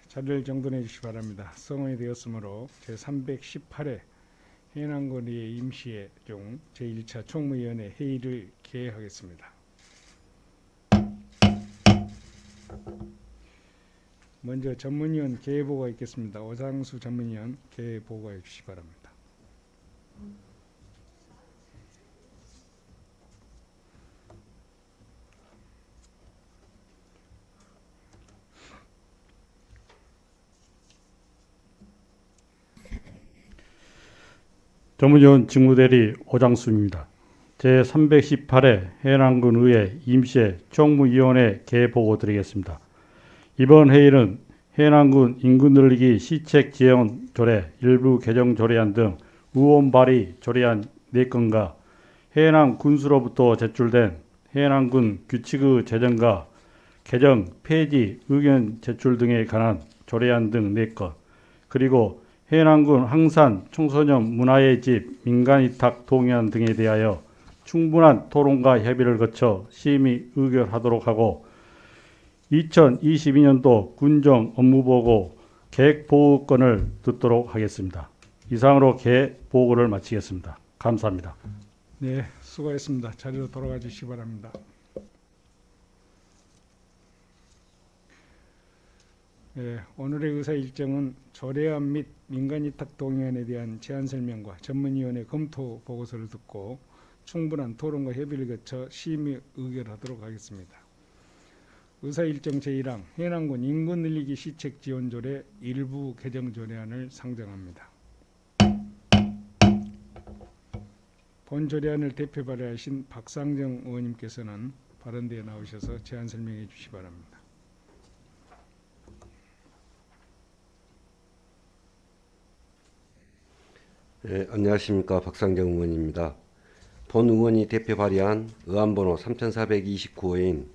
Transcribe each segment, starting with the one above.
자리를 정돈해 주시기 바랍니다. 성원이 되었으므로 제318회 해남군의 임시회 중 제1차 총무위원회 회의를 개회하겠습니다. 먼저 전문위원 개회보고가 있겠습니다. 오장수 전문위원 개회보고해 주시기 바랍니다. 전문위원 직무대리 오장수입니다. 제318회 해남군 의회 임시회 총무위원회 개회보고 드리겠습니다. 이번 회의는 해남군 인구 늘리기 시책 지원 조례 일부 개정 조례안 등 의원 발의 조례안 4건과 해남 군수로부터 제출된 해남군 규칙의 제정과 개정 폐지 의견 제출 등에 관한 조례안 등 4건, 그리고 해남군 항산 청소년 문화의 집 민간위탁 동의안 등에 대하여 충분한 토론과 협의를 거쳐 심의 의결하도록 하고, 2022년도 군정 업무보고 계획보고권을 듣도록 하겠습니다. 이상으로 개회보고를 마치겠습니다. 감사합니다. 네, 수고했습니다. 자리로 돌아가 주시기 바랍니다. 오늘의 의사 일정은 조례안 및 민간위탁 동의안에 대한 제안 설명과 전문위원회 검토 보고서를 듣고 충분한 토론과 협의를 거쳐 심의 의결하도록 하겠습니다. 의사 일정 제1항 해남군 인구 늘리기 시책 지원 조례 일부 개정 조례안을 상정합니다. 본 조례안을 대표 발의하신 박상정 의원님께서는 발언대에 나오셔서 제안 설명해 주시기 바랍니다. 안녕하십니까. 박상정 의원입니다. 본 의원이 대표 발의한 의안번호 3429호인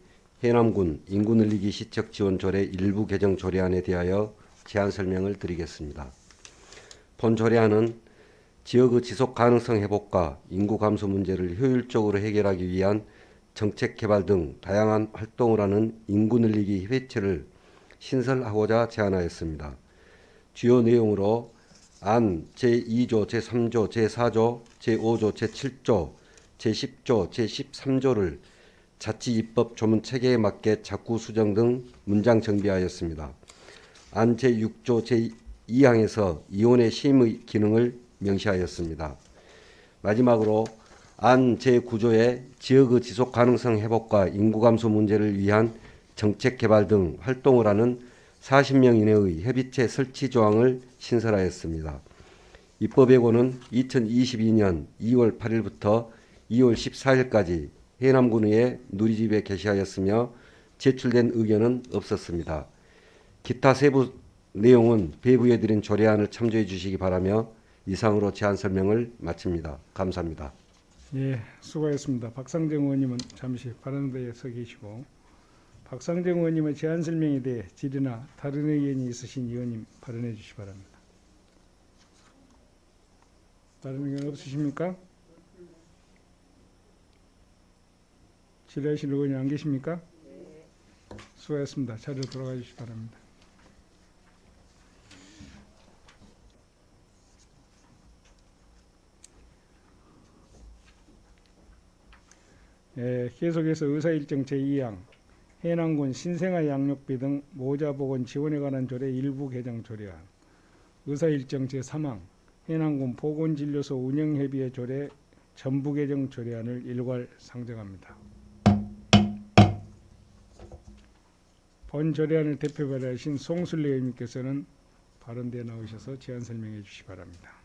해남군 인구 늘리기 시책 지원 조례 일부 개정 조례안에 대하여 제안 설명을 드리겠습니다. 본 조례안은 지역의 지속 가능성 회복과 인구 감소 문제를 효율적으로 해결하기 위한 정책 개발 등 다양한 활동을 하는 인구 늘리기 협의체를 신설하고자 제안하였습니다. 주요 내용으로 안 제2조, 제3조, 제4조, 제5조, 제7조, 제10조, 제13조를 자치입법 조문 체계에 맞게 자구 수정 등 문장 정비하였습니다. 안 제6조 제2항에서 이혼의 심의 기능을 명시하였습니다. 마지막으로 안 제9조의 지역의 지속 가능성 회복과 인구 감소 문제를 위한 정책 개발 등 활동을 하는 40명 이내의 협의체 설치 조항을 신설하였습니다. 입법예고는 2022년 2월 8일부터 2월 14일까지 해남군의회 누리집에 게시하였으며 제출된 의견은 없었습니다. 기타 세부 내용은 배부해드린 조례안을 참조해 주시기 바라며 이상으로 제안 설명을 마칩니다. 감사합니다. 예, 수고하셨습니다. 박상정 의원님은 잠시 발언대에 서 계시고, 박상정 의원님의 제안 설명에 대해 질의나 다른 의견이 있으신 의원님 발언해 주시기 바랍니다. 다른 의견 없으십니까? 질의하실 의원이 안 계십니까? 수고하셨습니다. 자리로 돌아가 주시기 바랍니다. 계속해서 의사일정 제2항 해남군 신생아 양육비 등 모자보건 지원에 관한 조례 일부 개정 조례안, 의사일정 제3항 해남군 보건진료소 운영협의회 조례 전부 개정 조례안을 일괄 상정합니다. 본 조례안을 대표 발의하신 송순례 의원님께서는 발언대에 나오셔서 제안 설명해 주시기 바랍니다.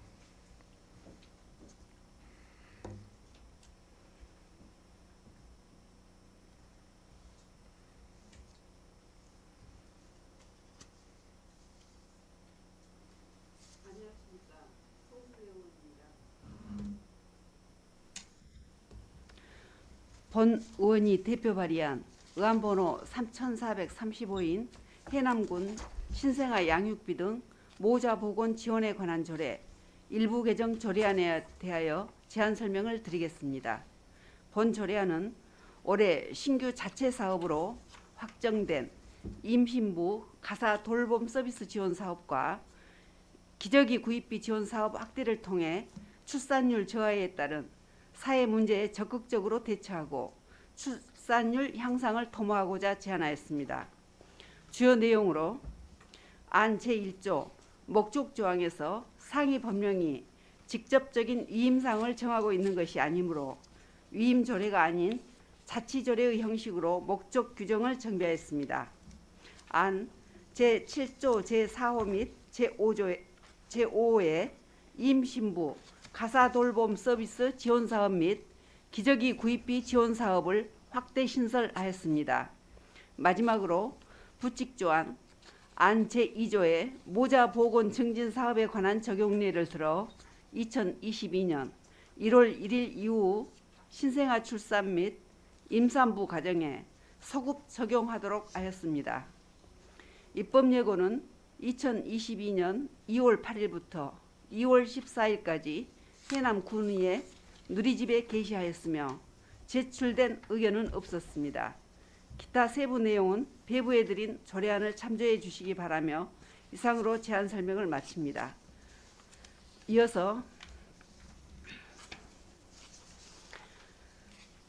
본 의원이 대표 발의한 의안번호 3435인 해남군 신생아 양육비 등 모자 보건 지원에 관한 조례 일부 개정 조례안에 대하여 제안 설명을 드리겠습니다. 본 조례안은 올해 신규 자체 사업으로 확정된 임신부 가사 돌봄 서비스 지원 사업과 기저귀 구입비 지원 사업 확대를 통해 출산율 저하에 따른 사회 문제에 적극적으로 대처하고 출산율 향상을 도모하고자 제안하였습니다. 주요 내용으로 안 제1조 목적 조항에서 상위 법령이 직접적인 위임상을 정하고 있는 것이 아니므로 위임 조례가 아닌 자치조례의 형식으로 목적 규정을 정비하였습니다. 안 제7조 제4호 및 제5호에 임신부 가사 돌봄 서비스 지원 사업 및 기저귀 구입비 지원 사업을 확대 신설하였습니다. 마지막으로 부칙조안 안 제2조의 모자 보건 증진 사업에 관한 적용례를 들어 2022년 1월 1일 이후 신생아 출산 및 임산부 가정에 소급 적용하도록 하였습니다. 입법 예고는 2022년 2월 8일부터 2월 14일까지 해남 군의회 누리집에 게시하였으며 제출된 의견은 없었습니다. 기타 세부 내용은 배부해드린 조례안을 참조해 주시기 바라며 이상으로 제안 설명을 마칩니다. 이어서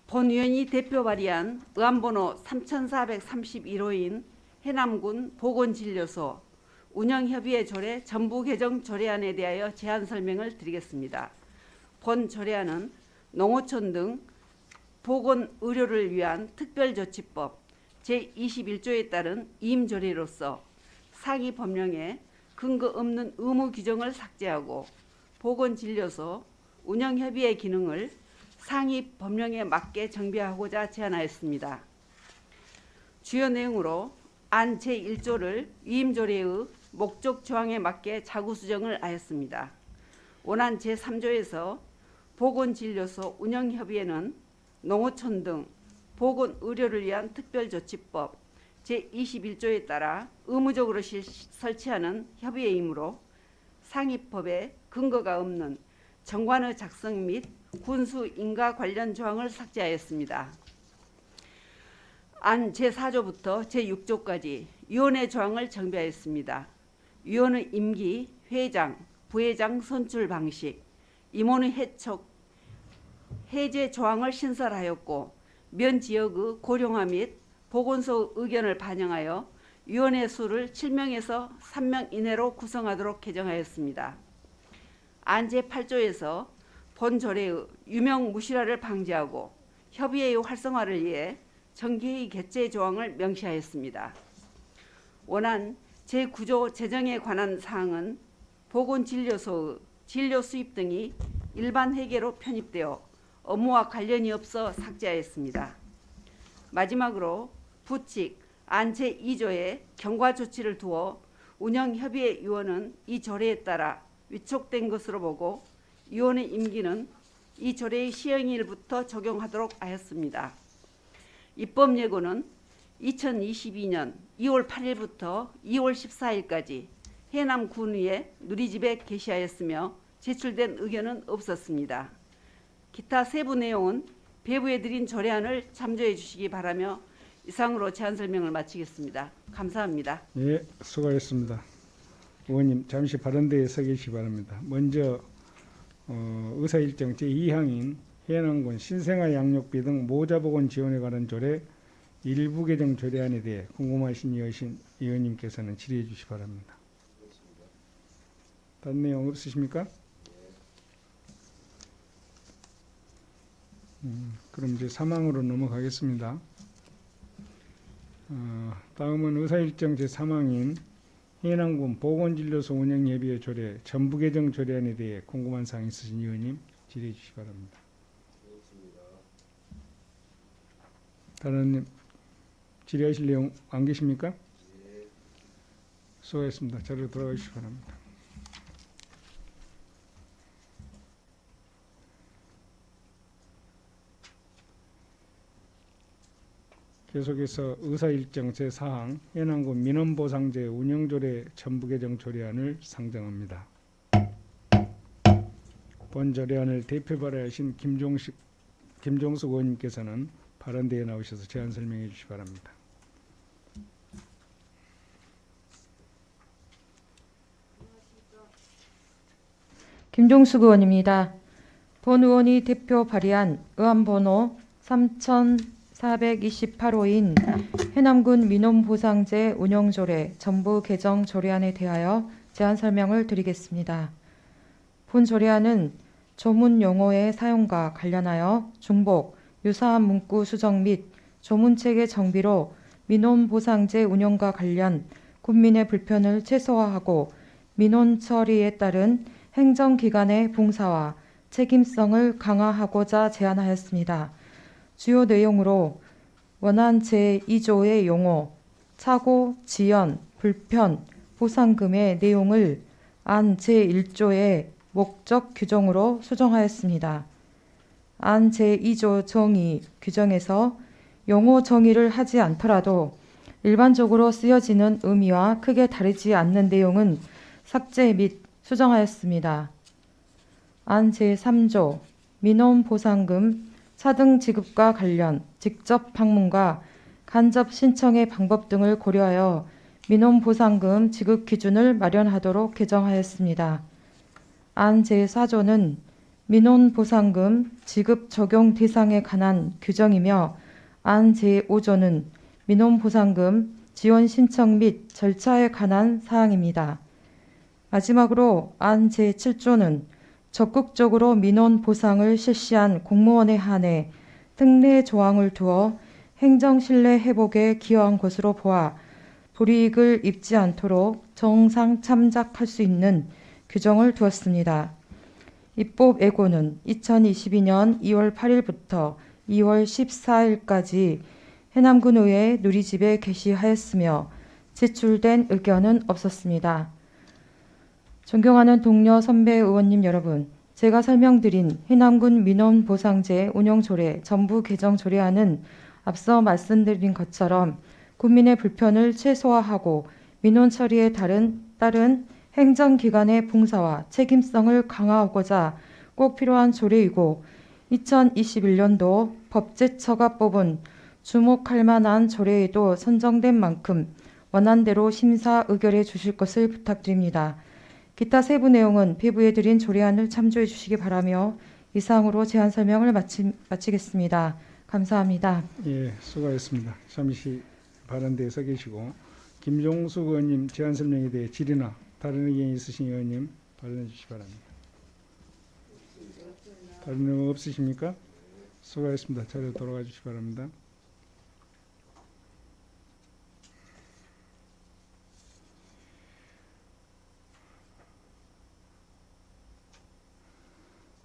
본위원이 대표 발의한 의안번호 3431호인 해남군 보건진료소 운영협의회 조례 전부 개정 조례안에 대하여 제안 설명을 드리겠습니다. 본 조례안은 농어촌 등 보건의료를 위한 특별조치법 제21조에 따른 임조례로서 상위 법령에 근거 없는 의무 규정을 삭제하고 보건진료소 운영협의회 기능을 상위 법령에 맞게 정비하고자 제안하였습니다. 주요 내용으로 안 제1조를 위임조례의 목적 조항에 맞게 자구 수정을 하였습니다. 원안 제3조에서 보건진료소 운영협의회는 농어촌 등 보건의료를 위한 특별조치법 제21조에 따라 의무적으로 설치하는 협의회이므로 상위법에 근거가 없는 정관의 작성 및 군수 인가 관련 조항을 삭제하였습니다. 안 제4조부터 제6조까지 위원회 조항을 정비하였습니다. 위원의 임기, 회장, 부회장 선출 방식, 임원의 해촉, 해제 조항을 신설하였고 면 지역의 고령화 및 보건소 의견을 반영하여 위원회 수를 7명에서 3명 이내로 구성하도록 개정하였습니다. 안 제8조에서 본 조례의 유명무실화를 방지하고 협의회의 활성화를 위해 정기회의 개최 조항을 명시하였습니다. 원안 제9조 재정에 관한 사항은 보건진료소의 진료 수입 등이 일반 회계로 편입되어 업무와 관련이 없어 삭제하였습니다. 마지막으로 부칙 안 제2조에 경과 조치를 두어 운영협의회 위원은 이 조례에 따라 위촉된 것으로 보고 위원의 임기는 이 조례의 시행일부터 적용하도록 하였습니다. 입법 예고는 2022년 2월 8일부터 2월 14일까지 해남 군의회 누리집에 게시하였으며 제출된 의견은 없었습니다. 기타 세부 내용은 배부해드린 조례안을 참조해 주시기 바라며 이상으로 제안 설명을 마치겠습니다. 감사합니다. 예, 수고하셨습니다. 의원님 잠시 발언대에 서 계시기 바랍니다. 먼저 의사일정 제2항인 해남군 신생아 양육비 등 모자보건 지원에 관한 조례 일부 개정 조례안에 대해 궁금하신 의원님께서는 질의해 주시기 바랍니다. 다른 내용 없으십니까? 그럼 이제 3항으로 넘어가겠습니다. 다음은 의사일정 제3항인 해남군 보건진료소 운영예비회 조례 전부 개정 조례안에 대해 궁금한 사항 있으신 의원님 질의해 주시기 바랍니다. 다른 질의하실 내용 안 계십니까? 수고하셨습니다. 자리로 돌아가 주시기 바랍니다. 계속해서 의사일정 제4항 해남군 민원보상제 운영조례 전부 개정 조례안을 상정합니다. 본 조례안을 대표 발의하신 김종숙 의원님께서는 발언대에 나오셔서 제안 설명해 주시기 바랍니다. 김종숙 의원입니다. 본 의원이 대표 발의한 의안번호 3428호인 해남군 민원보상제 운영조례 전부 개정 조례안에 대하여 제안 설명을 드리겠습니다. 본 조례안은 조문 용어의 사용과 관련하여 중복, 유사한 문구 수정 및 조문체계 정비로 민원보상제 운영과 관련 국민의 불편을 최소화하고 민원 처리에 따른 행정기관의 봉사와 책임성을 강화하고자 제안하였습니다. 주요 내용으로 원안 제2조의 용어, 착오, 지연, 불편, 보상금의 내용을 안 제1조의 목적 규정으로 수정하였습니다. 안 제2조 정의 규정에서 용어 정의를 하지 않더라도 일반적으로 쓰여지는 의미와 크게 다르지 않는 내용은 삭제 및 수정하였습니다. 안 제3조 민원보상금 차등 지급과 관련 직접 방문과 간접 신청의 방법 등을 고려하여 민원보상금 지급 기준을 마련하도록 개정하였습니다. 안 제4조는 민원보상금 지급 적용 대상에 관한 규정이며 안 제5조는 민원보상금 지원 신청 및 절차에 관한 사항입니다. 마지막으로 안 제7조는 적극적으로 민원 보상을 실시한 공무원에 한해 특례 조항을 두어 행정 신뢰 회복에 기여한 것으로 보아 불이익을 입지 않도록 정상 참작할 수 있는 규정을 두었습니다. 입법 예고는 2022년 2월 8일부터 2월 14일까지 해남군의회 누리집에 게시하였으며 제출된 의견은 없었습니다. 존경하는 동료 선배 의원님 여러분, 제가 설명드린 해남군 민원보상제 운영조례 전부 개정 조례안은 앞서 말씀드린 것처럼 국민의 불편을 최소화하고 민원 처리에 따른 행정기관의 봉사와 책임성을 강화하고자 꼭 필요한 조례이고 2021년도 법제처가 뽑은 주목할 만한 조례에도 선정된 만큼 원안대로 심사 의결해 주실 것을 부탁드립니다. 기타 세부 내용은 배부해 드린 조례안을 참조해 주시기 바라며 이상으로 제안 설명을 마치겠습니다. 감사합니다. 예, 수고하셨습니다. 잠시 발언대에 서 계시고 김종숙 의원님 제안 설명에 대해 질의나 다른 의견이 있으신 의원님 발언해 주시기 바랍니다. 다른 의원 없으십니까? 수고하셨습니다. 자리로 돌아가 주시기 바랍니다.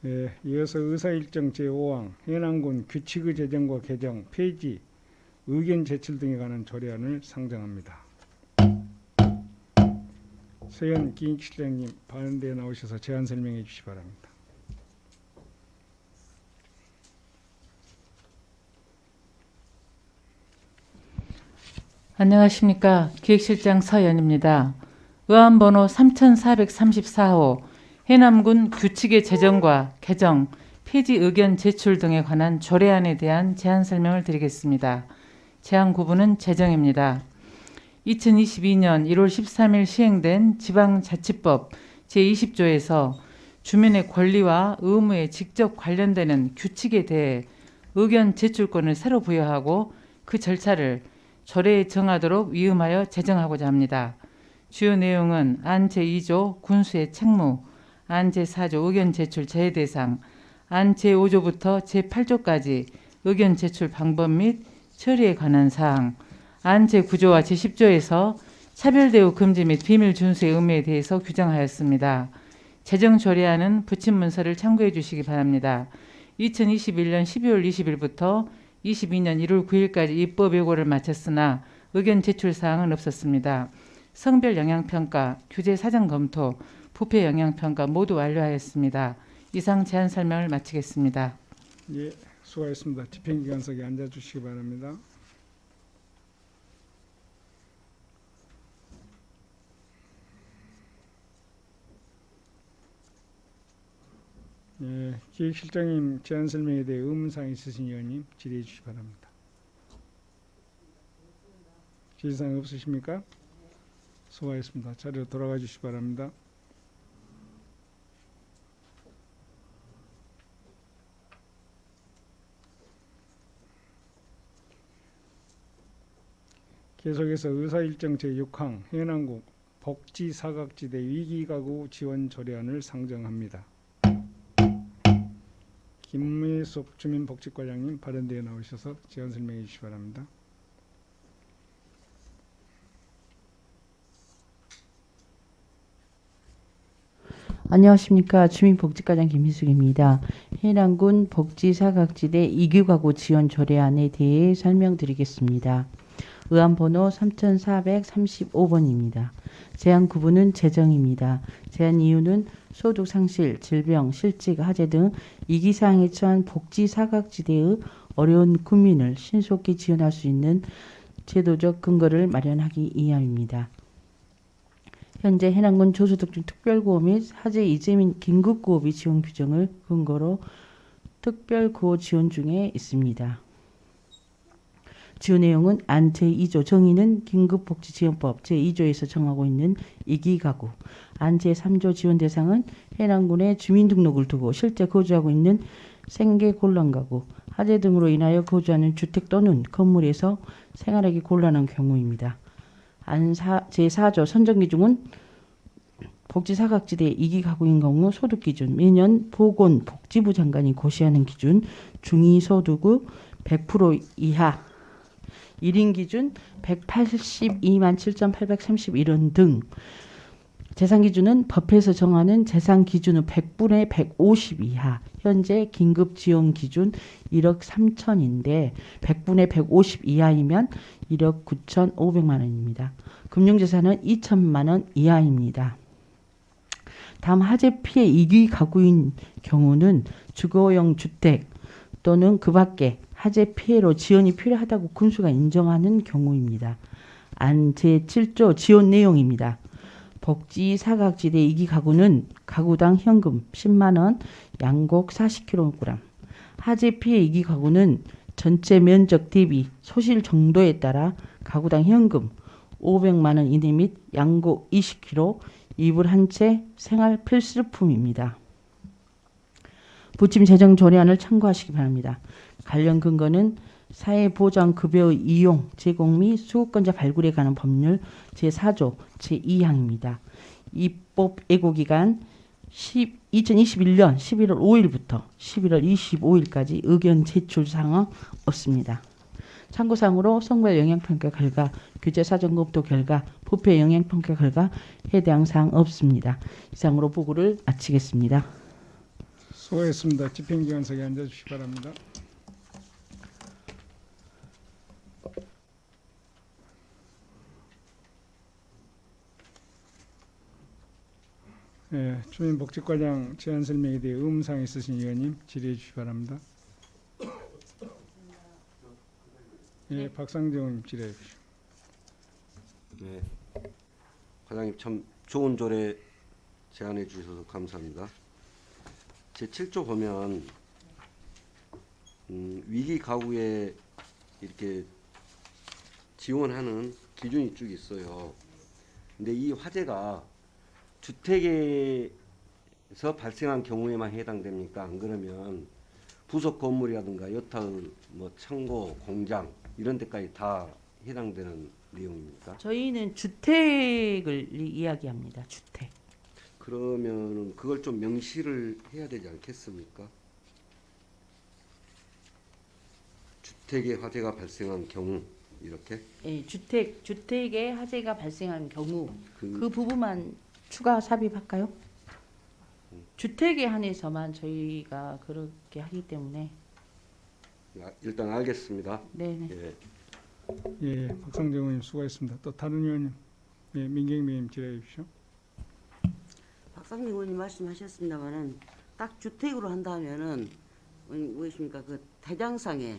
네, 이어서 의사일정 제5항 해남군 규칙의 제정과 개정 폐지 의견 제출 등에 관한 조례안을 상정합니다. 서현 기획실장님 발언대에 나오셔서 제안 설명해 주시기 바랍니다. 안녕하십니까. 기획실장 서연입니다. 의안번호 3434호 해남군 규칙의 제정과 개정, 폐지 의견 제출 등에 관한 조례안에 대한 제안 설명을 드리겠습니다. 제안 구분은 재정입니다. 2022년 1월 13일 시행된 지방자치법 제20조에서 주민의 권리와 의무에 직접 관련되는 규칙에 대해 의견 제출권을 새로 부여하고 그 절차를 조례에 정하도록 위임하여 제정하고자 합니다. 주요 내용은 안 제2조 군수의 책무, 안 제4조 의견 제출 제외 대상, 안 제5조부터 제8조까지 의견 제출 방법 및 처리에 관한 사항, 안 제9조와 제10조에서 차별대우 금지 및 비밀 준수의 의무에 대해서 규정하였습니다. 제정 조례안은 부침 문서를 참고해 주시기 바랍니다. 2021년 12월 20일부터 22년 1월 9일까지 입법 예고를 마쳤으나 의견 제출 사항은 없었습니다. 성별 영향평가, 규제 사전 검토, 부패 영향평가 모두 완료하였습니다. 이상 제안 설명을 마치겠습니다. 예, 수고하셨습니다. 집행기관석에 앉아주시기 바랍니다. 예, 기획실장님 제안 설명에 대해 의문사항 있으신 의원님 질의해 주시기 바랍니다. 질의사항 없으십니까? 수고하셨습니다. 자리로 돌아가 주시기 바랍니다. 계속해서 의사일정 제6항 해남군 복지사각지대 위기가구 지원 조례안을 상정합니다. 김미숙 주민복지과장님 발언대에 나오셔서 제안 설명해 주시기 바랍니다. 안녕하십니까. 주민복지과장 김희숙입니다. 해남군 복지사각지대 이규가구 지원 조례안에 대해 설명드리겠습니다. 의안번호 3435번입니다. 제안 구분은 재정입니다. 제안 이유는 소득 상실, 질병, 실직, 화재 등 이기사항에 처한 복지사각지대의 어려운 국민을 신속히 지원할 수 있는 제도적 근거를 마련하기 위함입니다. 현재 해남군 저소득층 특별구호 및 화재 이재민 긴급구호비 지원 규정을 근거로 특별구호 지원 중에 있습니다. 지원 내용은 안 제2조 정의는 긴급복지지원법 제2조에서 정하고 있는 이기가구, 안 제3조 지원 대상은 해남군에 주민등록을 두고 실제 거주하고 있는 생계곤란가구, 화재 등으로 인하여 거주하는 주택 또는 건물에서 생활하기 곤란한 경우입니다. 안 제4조 선정기준은 복지사각지대 2기 가구인 경우 소득기준, 매년 보건복지부 장관이 고시하는 기준, 중위소득의 100% 이하, 1인 기준 182만 7,831원 등 재산기준은 법에서 정하는 재산기준의 100분의 150 이하, 현재 긴급지원기준 1억 3천인데 100분의 150 이하이면 1억 9,500만 원입니다. 금융재산은 2천만 원 이하입니다. 다음 화재 피해 2기 가구인 경우는 주거용 주택 또는 그 밖에 화재 피해로 지원이 필요하다고 군수가 인정하는 경우입니다. 안 제7조 지원 내용입니다. 복지사각지대 2기 가구는 가구당 현금 10만 원, 양곡 40kg. 화재 피해 2기 가구는 전체 면적 대비 소실 정도에 따라 가구당 현금 500만 원 이내 및 양곡 20kg, 이불 한 채 생활 필수품입니다. 부침 재정 조례안을 참고하시기 바랍니다. 관련 근거는 사회보장급여의 이용, 제공 및 수급권자 발굴에 관한 법률 제4조 제2항입니다. 입법 예고기간 2021년 11월 5일부터 11월 25일까지 의견 제출 사항 없습니다. 참고사항으로 선거의 영향평가 결과, 규제사정검토 결과, 부패 영향평가 결과 해당 사항 없습니다. 이상으로 보고를 마치겠습니다. 수고했습니다. 집행기관석에 앉아주시기 바랍니다. 주민복지과장 제안 설명에 대해 의문사항 있으신 의원님 질의해 주시기 바랍니다. 박상정 의원님 질의해 주시죠. 네, 과장님 참 좋은 조례 제안해 주셔서 감사합니다. 제7조 보면 위기 가구에 이렇게 지원하는 기준이 쭉 있어요. 근데 이 화재가 주택에서 발생한 경우에만 해당됩니까? 안 그러면 부속 건물이라든가 여타 뭐 창고, 공장 이런 데까지 다 해당되는 내용입니까? 저희는 주택을 이야기합니다. 주택. 그러면은 그걸 좀 명시를 해야 되지 않겠습니까? 주택에 화재가 발생한 경우 이렇게 예, 주택에 화재가 발생한 경우 그 부분만 추가 삽입할까요? 주택에 한해서만 저희가 그렇게 하기 때문에 일단 알겠습니다. 네네. 예. 박상정 의원님 수고했습니다. 또 다른 의원님, 민경미 의원님 질의해 주십시오. 박상민 의원님 말씀하셨습니다만은 딱 주택으로 한다면은 무엇입니까? 그 대장상에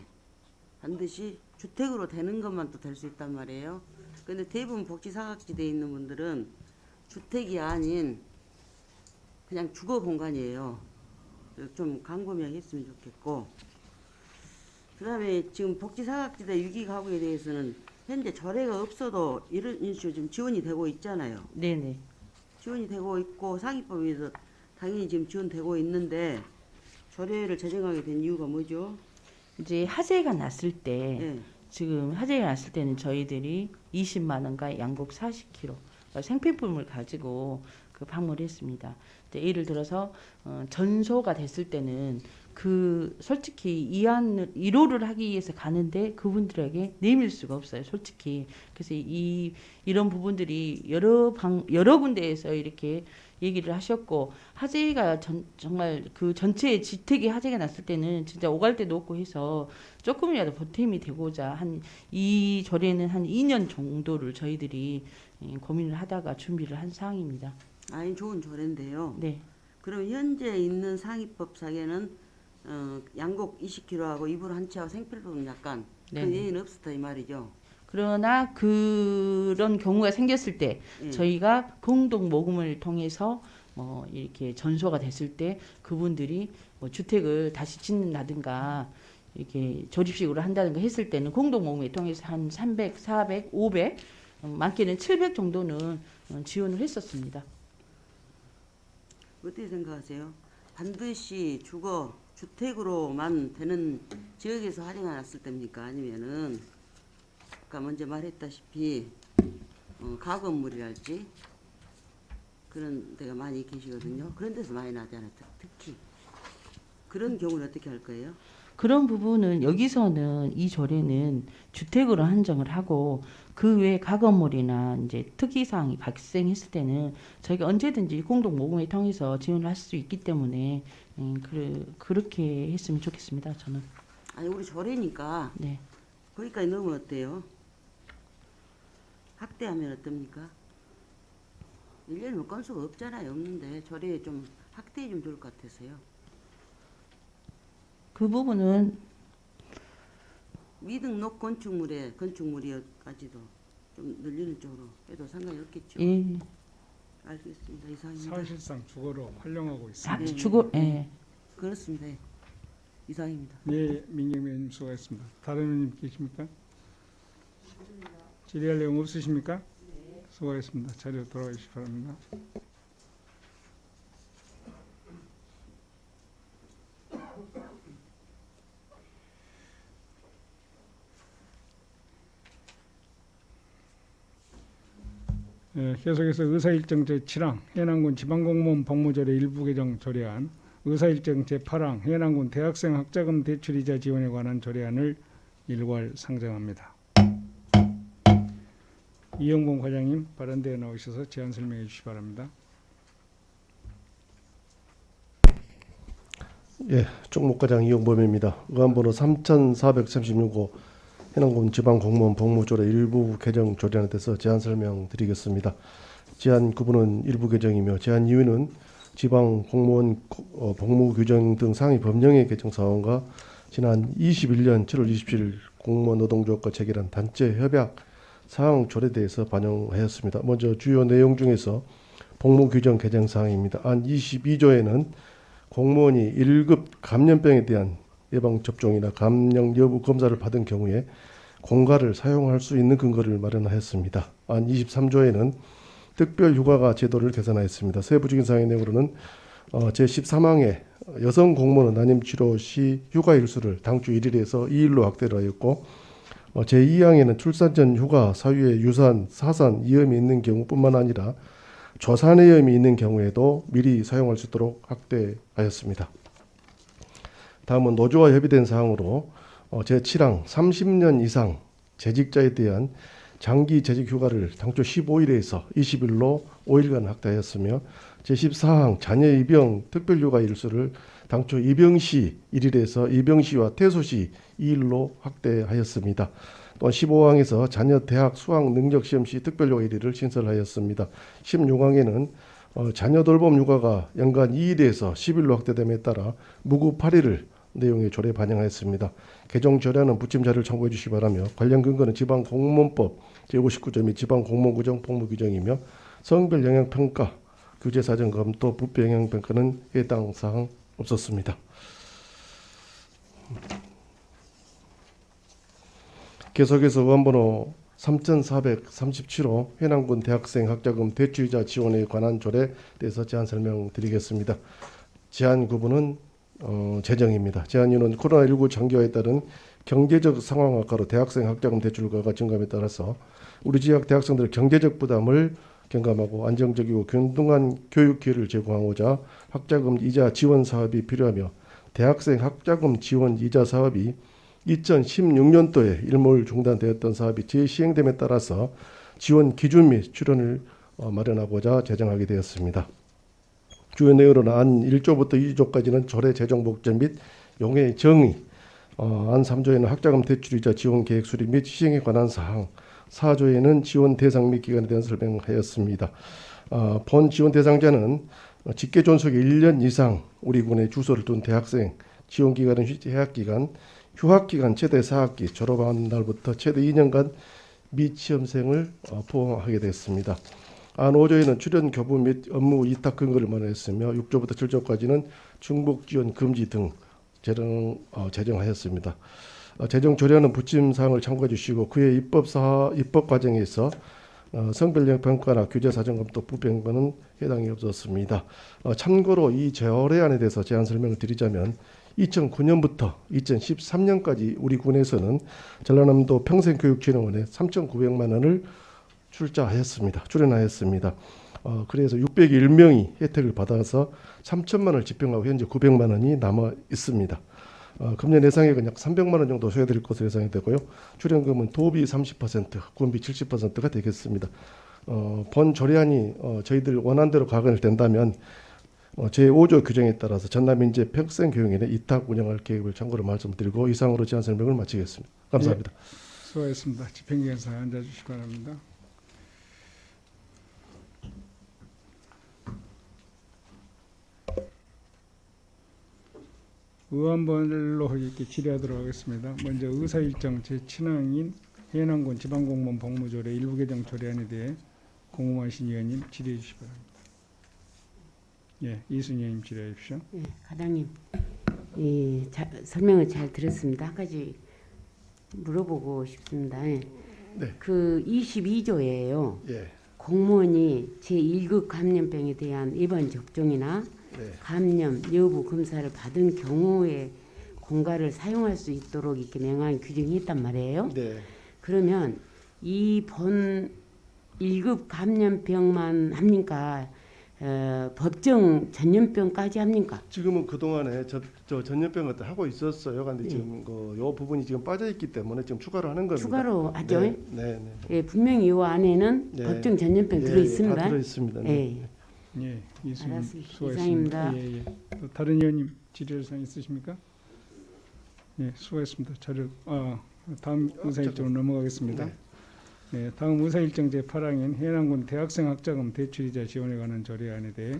반드시 주택으로 되는 것만 또 될 수 있단 말이에요. 그런데 대부분 복지사각지대에 있는 분들은 주택이 아닌 그냥 주거 공간이에요. 좀 광범위하게 했으면 좋겠고, 그다음에 지금 복지사각지대 유기 가구에 대해서는 현재 조례가 없어도 이런 식으로 좀 지원이 되고 있잖아요. 네네. 지원이 되고 있고 상위법에서 당연히 지금 지원되고 있는데 조례를 제정하게 된 이유가 뭐죠? 이제 화재가 났을 때 예. 지금 화재가 났을 때는 저희들이 20만 원과 양복 40kg 생필품을 가지고 그 방문을 했습니다. 근데 예를 들어서 전소가 됐을 때는 그 솔직히 이로를 하기 위해서 가는데 그분들에게 내밀 수가 없어요, 솔직히. 그래서 이런 부분들이 여러 군데에서 이렇게 얘기를 하셨고, 화재가 정말 그 전체 주택이 화재가 났을 때는 진짜 오갈 데도 없고 해서 조금이라도 보탬이 되고자 이 절에는 한 2년 정도를 저희들이 고민을 하다가 준비를 한 사항입니다. 아니 좋은 조례인데요. 네. 그럼 현재 있는 상위법상에는 양곡 20kg하고 이불 한 채하고 생필품 약간 그 네네. 예의는 없었다 이 말이죠. 그러나 그런 경우가 생겼을 때 예. 저희가 공동 모금을 통해서 이렇게 전소가 됐을 때 그분들이 주택을 다시 짓는다든가 이렇게 조립식으로 한다든가 했을 때는 공동 모금을 통해서 한 300, 400, 500 많게는 700 정도는 지원을 했었습니다. 어떻게 생각하세요? 반드시 주택으로만 되는 지역에서 화재가 났을 때입니까? 아니면은 아까 먼저 말했다시피 가구 건물이랄지 그런 데가 많이 계시거든요. 그런 데서 많이 나잖아요. 특히 그런 경우는 어떻게 할 거예요? 그런 부분은 여기서는 이 조례는 주택으로 한정을 하고 그 외에 가건물이나 이제 특이사항이 발생했을 때는 저희가 언제든지 공동 모금을 통해서 지원을 할 수 있기 때문에 그렇게 했으면 좋겠습니다. 저는. 아니 우리 조례니까 네. 거기까지 넣으면 어때요? 확대하면 어떻습니까? 1년이면 건수가 없잖아요. 없는데 조례에 좀 확대해 좀 좋을 것 같아서요. 그 부분은 미등록 건축물이어가지도 좀 늘리는 쪽으로 해도 상관이 없겠죠. 예. 알겠습니다. 이상입니다. 사실상 주거로 활용하고 있습니다. 네. 주거 예. 그렇습니다. 예. 이상입니다. 예, 민경미 의원님 수고하셨습니다. 다른 의원님 계십니까? 질의할 내용 없으십니까? 수고하셨습니다. 자리로 돌아가 주시기 바랍니다. 계속해서 의사일정 제7항 해남군 지방공무원 복무조례 일부 개정 조례안, 의사일정 제8항 해남군 대학생 학자금 대출이자 지원에 관한 조례안을 일괄 상정합니다. 이영봉 과장님 발언대에 나오셔서 제안 설명해 주시기 바랍니다. 예, 총무과장 이용범입니다. 의안번호 3436호 해남군 지방공무원 복무조례 일부 개정 조례안에 대해서 제안 설명드리겠습니다. 제안 구분은 일부 개정이며 제안 이유는 지방공무원 복무규정 등 상위 법령의 개정 사항과 지난 21년 7월 27일 공무원 노동조합과 체결한 단체 협약 사항 조례에 대해서 반영하였습니다. 먼저 주요 내용 중에서 복무규정 개정 사항입니다. 안 22조에는 공무원이 1급 감염병에 대한 예방접종이나 감염 여부 검사를 받은 경우에 공가를 사용할 수 있는 근거를 마련하였습니다. 안 23조에는 특별휴가가 제도를 개선하였습니다. 세부적인 사항의 내용으로는 제13항에 여성 공무원은 난임치료 시 휴가 일수를 당주 1일에서 2일로 확대를 하였고 제2항에는 출산 전 휴가 사유에 유산, 사산, 위험이 있는 경우뿐만 아니라 조산의 위험이 있는 경우에도 미리 사용할 수 있도록 확대하였습니다. 다음은 노조와 협의된 사항으로 제7항 30년 이상 재직자에 대한 장기 재직 휴가를 당초 15일에서 20일로 5일간 확대하였으며 제14항 자녀 입영 특별휴가 일수를 당초 입영 시 1일에서 입영 시와 퇴소 시 2일로 확대하였습니다. 또한 15항에서 자녀 대학 수학 능력 시험 시 특별휴가 1일을 신설하였습니다. 16항에는 자녀 돌봄 휴가가 연간 2일에서 10일로 확대됨에 따라 무급 8일을 내용의 조례에 반영하였습니다. 개정 조례안은 부침 자료를 참고해 주시기 바라며 관련 근거는 지방공무원법 제59조 및 지방공무원규정 복무규정이며 성별 영향평가 규제사정 검토 부패 영향평가는 해당 사항 없었습니다. 계속해서 의안번호 3437호 해남군 대학생 학자금 대출이자 지원에 관한 조례에 대해서 제안 설명드리겠습니다. 제안 구분은 재정입니다. 제안 이유는 코로나19 장기화에 따른 경제적 상황 악화로 대학생 학자금 대출가가 증감에 따라서 우리 지역 대학생들의 경제적 부담을 경감하고 안정적이고 균등한 교육 기회를 제공하고자 학자금 이자 지원 사업이 필요하며 대학생 학자금 지원 이자 사업이 2016년도에 일몰 중단되었던 사업이 재시행됨에 따라서 지원 기준 및 출연을 마련하고자 제정하게 되었습니다. 주요 내용으로는 안 1조부터 2조까지는 조례 제정 목적 및 용해 정의, 안 3조에는 학자금 대출이자 지원 계획 수립 및 시행에 관한 사항, 4조에는 지원 대상 및 기간에 대한 설명하였습니다. 본 지원 대상자는 직계 존속이 1년 이상 우리 군에 주소를 둔 대학생, 지원 기간은 해학기간, 휴학기간 최대 4학기, 졸업한 날부터 최대 2년간 미취업생을 포함하게 됐습니다. 안 5조에는 출연 교부 및 업무 위탁 근거를 마련했으며 6조부터 7조까지는 중복 지원 금지 등 제정하였습니다. 제정 조례안은 부침 사항을 참고해 주시고 그의 입법 과정에서 성별력 평가나 규제 사정 검토 부평과는 해당이 없었습니다. 참고로 이 조례안에 대해서 제안 설명을 드리자면 2009년부터 2013년까지 우리 군에서는 전라남도 평생교육진흥원에 3,900만 원을 출연하였습니다. 그래서 601명이 혜택을 받아서 3천만 원을 집행하고 현재 900만 원이 남아 있습니다. 금년 예상액은 약 300만 원 정도 소요될 것으로 예상이 되고요. 출연금은 도비 30%, 군비 70%가 되겠습니다. 본 조례안이 저희들 원안대로 가관을 된다면 제5조 규정에 따라서 전남인재 평생교육원에 이탁 운영할 계획을 참고로 말씀드리고 이상으로 제안 설명을 마치겠습니다. 감사합니다. 예, 수고하셨습니다. 집행기관사 앉아주시기 바랍니다. 의원별로 이렇게 질의하도록 하겠습니다. 먼저 의사일정 제7항인 해남군 지방공무원 복무조례 일부 개정 조례안에 대해 공무하신 의원님 질의해 주시기 바랍니다. 예, 이순희 의원님 질의해 주십시오. 네, 과장님, 설명을 잘 들었습니다. 한 가지 물어보고 싶습니다. 네. 그 22조예요. 예. 공무원이 제1급 감염병에 대한 입원 접종이나 네. 감염 여부 검사를 받은 경우에 공가를 사용할 수 있도록 이렇게 명한 규정이 있단 말이에요. 네. 그러면 이 본 1급 감염병만 합니까? 법정 전염병까지 합니까? 지금은 그동안에 저 전염병 같은 하고 있었어요. 그런데 네. 지금 요 부분이 지금 빠져 있기 때문에 지금 추가로 하는 겁니다. 추가로 하죠. 네, 네, 네. 예, 분명히 이 안에는 네. 법정 전염병 들어 있습니다. 다 들어 있습니다. 네. 예. 예, 이순희 알았습니다. 수고하셨습니다. 이상입니다. 예, 예. 또 다른 의원님 질의할 사항 있으십니까? 예, 수고하셨습니다. 다음 의사일정으로 넘어가겠습니다. 네. 네, 다음 의사일정 제8항인 해남군 대학생 학자금 대출이자 지원에 관한 조례안에 대해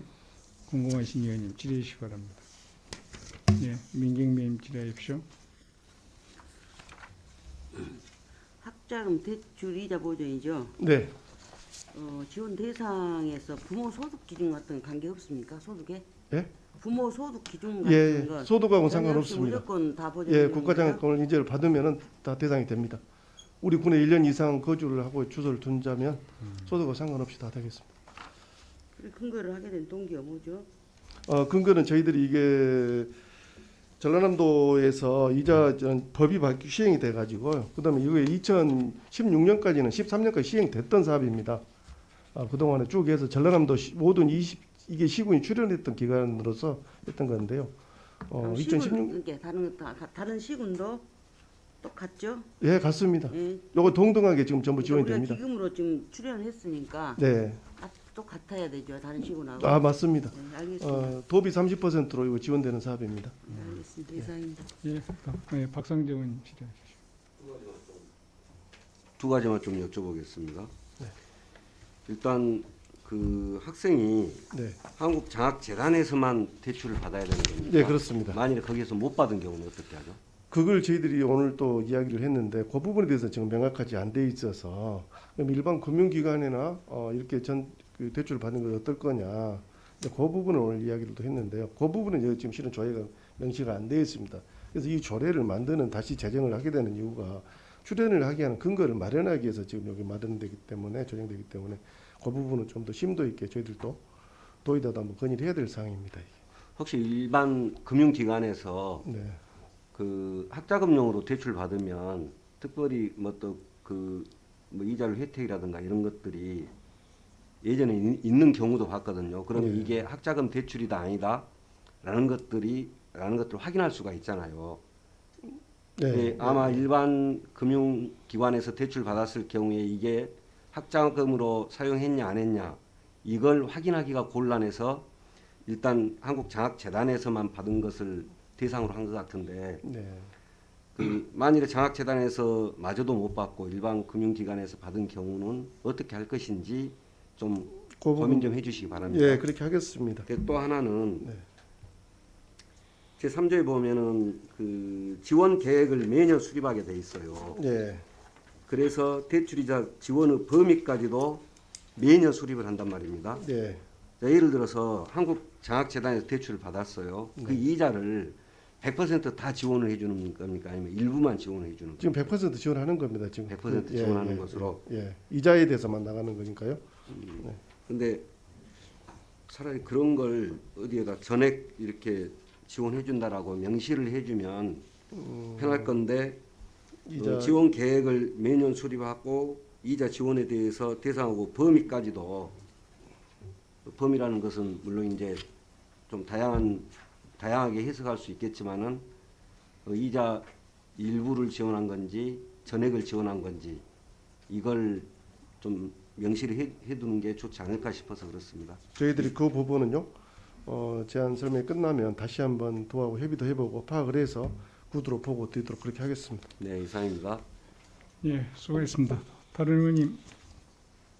궁금하신 의원님 질의해 주시기 바랍니다. 예, 민경미 의원님 질의해 주십시오. 학자금 대출 이자 보전이죠. 네. 지원 대상에서 부모 소득 기준 같은 관계 없습니까? 소득에? 예? 부모 소득 기준 예, 같은 거 소득하고는 전혀 상관없습니다. 없이 무조건 다 보전. 예, 국가장학금을 인재를 받으면은 다 대상이 됩니다. 우리 군에 1년 이상 거주를 하고 주소를 둔다면 소득과 상관없이 다 되겠습니다. 근거를 하게 된 동기가 뭐죠? 근거는 저희들이 이게 전라남도에서 이자 법이 시행이 돼가지고요. 그다음에 이게 2016년까지는 13년까지 시행됐던 사업입니다. 그동안에 쭉 해서 전라남도 모든 이게 시군이 출연했던 기간으로서 했던 건데요. 2016 이게 다른 시군도 똑같죠? 예, 같습니다. 예. 요거 동등하게 지금 전부 지원이 우리가 됩니다. 기금으로 지금 출연했으니까 네. 똑같아야 되죠. 다른 시군하고. 맞습니다. 네, 알겠습니다. 도비 30%로 이거 지원되는 사업입니다. 네, 알겠습니다. 이상입니다. 예, 박상정 의원님 질의해 주십시오. 두 가지만 좀 여쭤보겠습니다. 네. 일단 그 학생이 네. 한국장학재단에서만 대출을 받아야 되는 겁니까? 네, 그렇습니다. 만일에 거기에서 못 받은 경우는 어떻게 하죠? 그걸 저희들이 오늘 또 이야기를 했는데 그 부분에 대해서 지금 명확하지 안 돼 있어서 그럼 일반 금융기관이나 이렇게 그 대출을 받는 건 어떨 거냐 그 부분을 오늘 이야기를 또 했는데요. 그 부분은 여기 지금 실은 조례가 명시가 안 되어 있습니다. 그래서 이 조례를 만드는 다시 제정을 하게 되는 이유가 출연을 하게 하는 근거를 마련하기 위해서 지금 여기 마련되기 때문에 조정되기 때문에 그 부분은 좀 더 심도 있게 저희들도 도의다도 한번 건의를 해야 될 사항입니다. 혹시 일반 금융기관에서 네. 그 학자금용으로 대출 받으면 특별히 뭐 이자율 혜택이라든가 이런 것들이 예전에 있는 경우도 봤거든요. 그러면 네. 이게 학자금 대출이다 아니다라는 것들을 확인할 수가 있잖아요. 네, 아마 일반 금융기관에서 대출 받았을 경우에 이게 학자금으로 사용했냐 안 했냐 이걸 확인하기가 곤란해서 일단 한국장학재단에서만 받은 것을 대상으로 한 것 같은데 네. 그 만일에 장학재단에서 마저도 못 받고 일반 금융기관에서 받은 경우는 어떻게 할 것인지 좀 그 고민 좀 해주시기 바랍니다. 예, 그렇게 하겠습니다. 또 하나는 네. 제 3조에 보면은 그 지원 계획을 매년 수립하게 돼 있어요. 예. 그래서 대출이자 지원의 범위까지도 매년 수립을 한단 말입니다. 예. 자, 예를 들어서 한국장학재단에서 대출을 받았어요. 그 이자를 100% 다 지원을 해주는 겁니까? 아니면 일부만 지원을 해주는 겁니까? 지금 100% 지원하는 겁니다. 지금 100% 지원하는 것으로. 예. 이자에 대해서만 나가는 거니까요. 근데 차라리 그런 걸 어디에다 전액 이렇게 지원해 준다라고 명시를 해주면 편할 건데 이자 지원 계획을 매년 수립하고 이자 지원에 대해서 대상하고 범위까지도 범위라는 것은 물론 이제 좀 다양하게 해석할 수 있겠지만은 이자 일부를 지원한 건지 전액을 지원한 건지 이걸 좀 명시를 해두는 게 좋지 않을까 싶어서 그렇습니다. 저희들이 그 부분은요. 제안 설명이 끝나면 다시 한번 도하고 협의도 해보고 파악을 해서 구두로 보고 드리도록 그렇게 하겠습니다. 네, 이상입니다. 예, 수고했습니다. 다른 의원님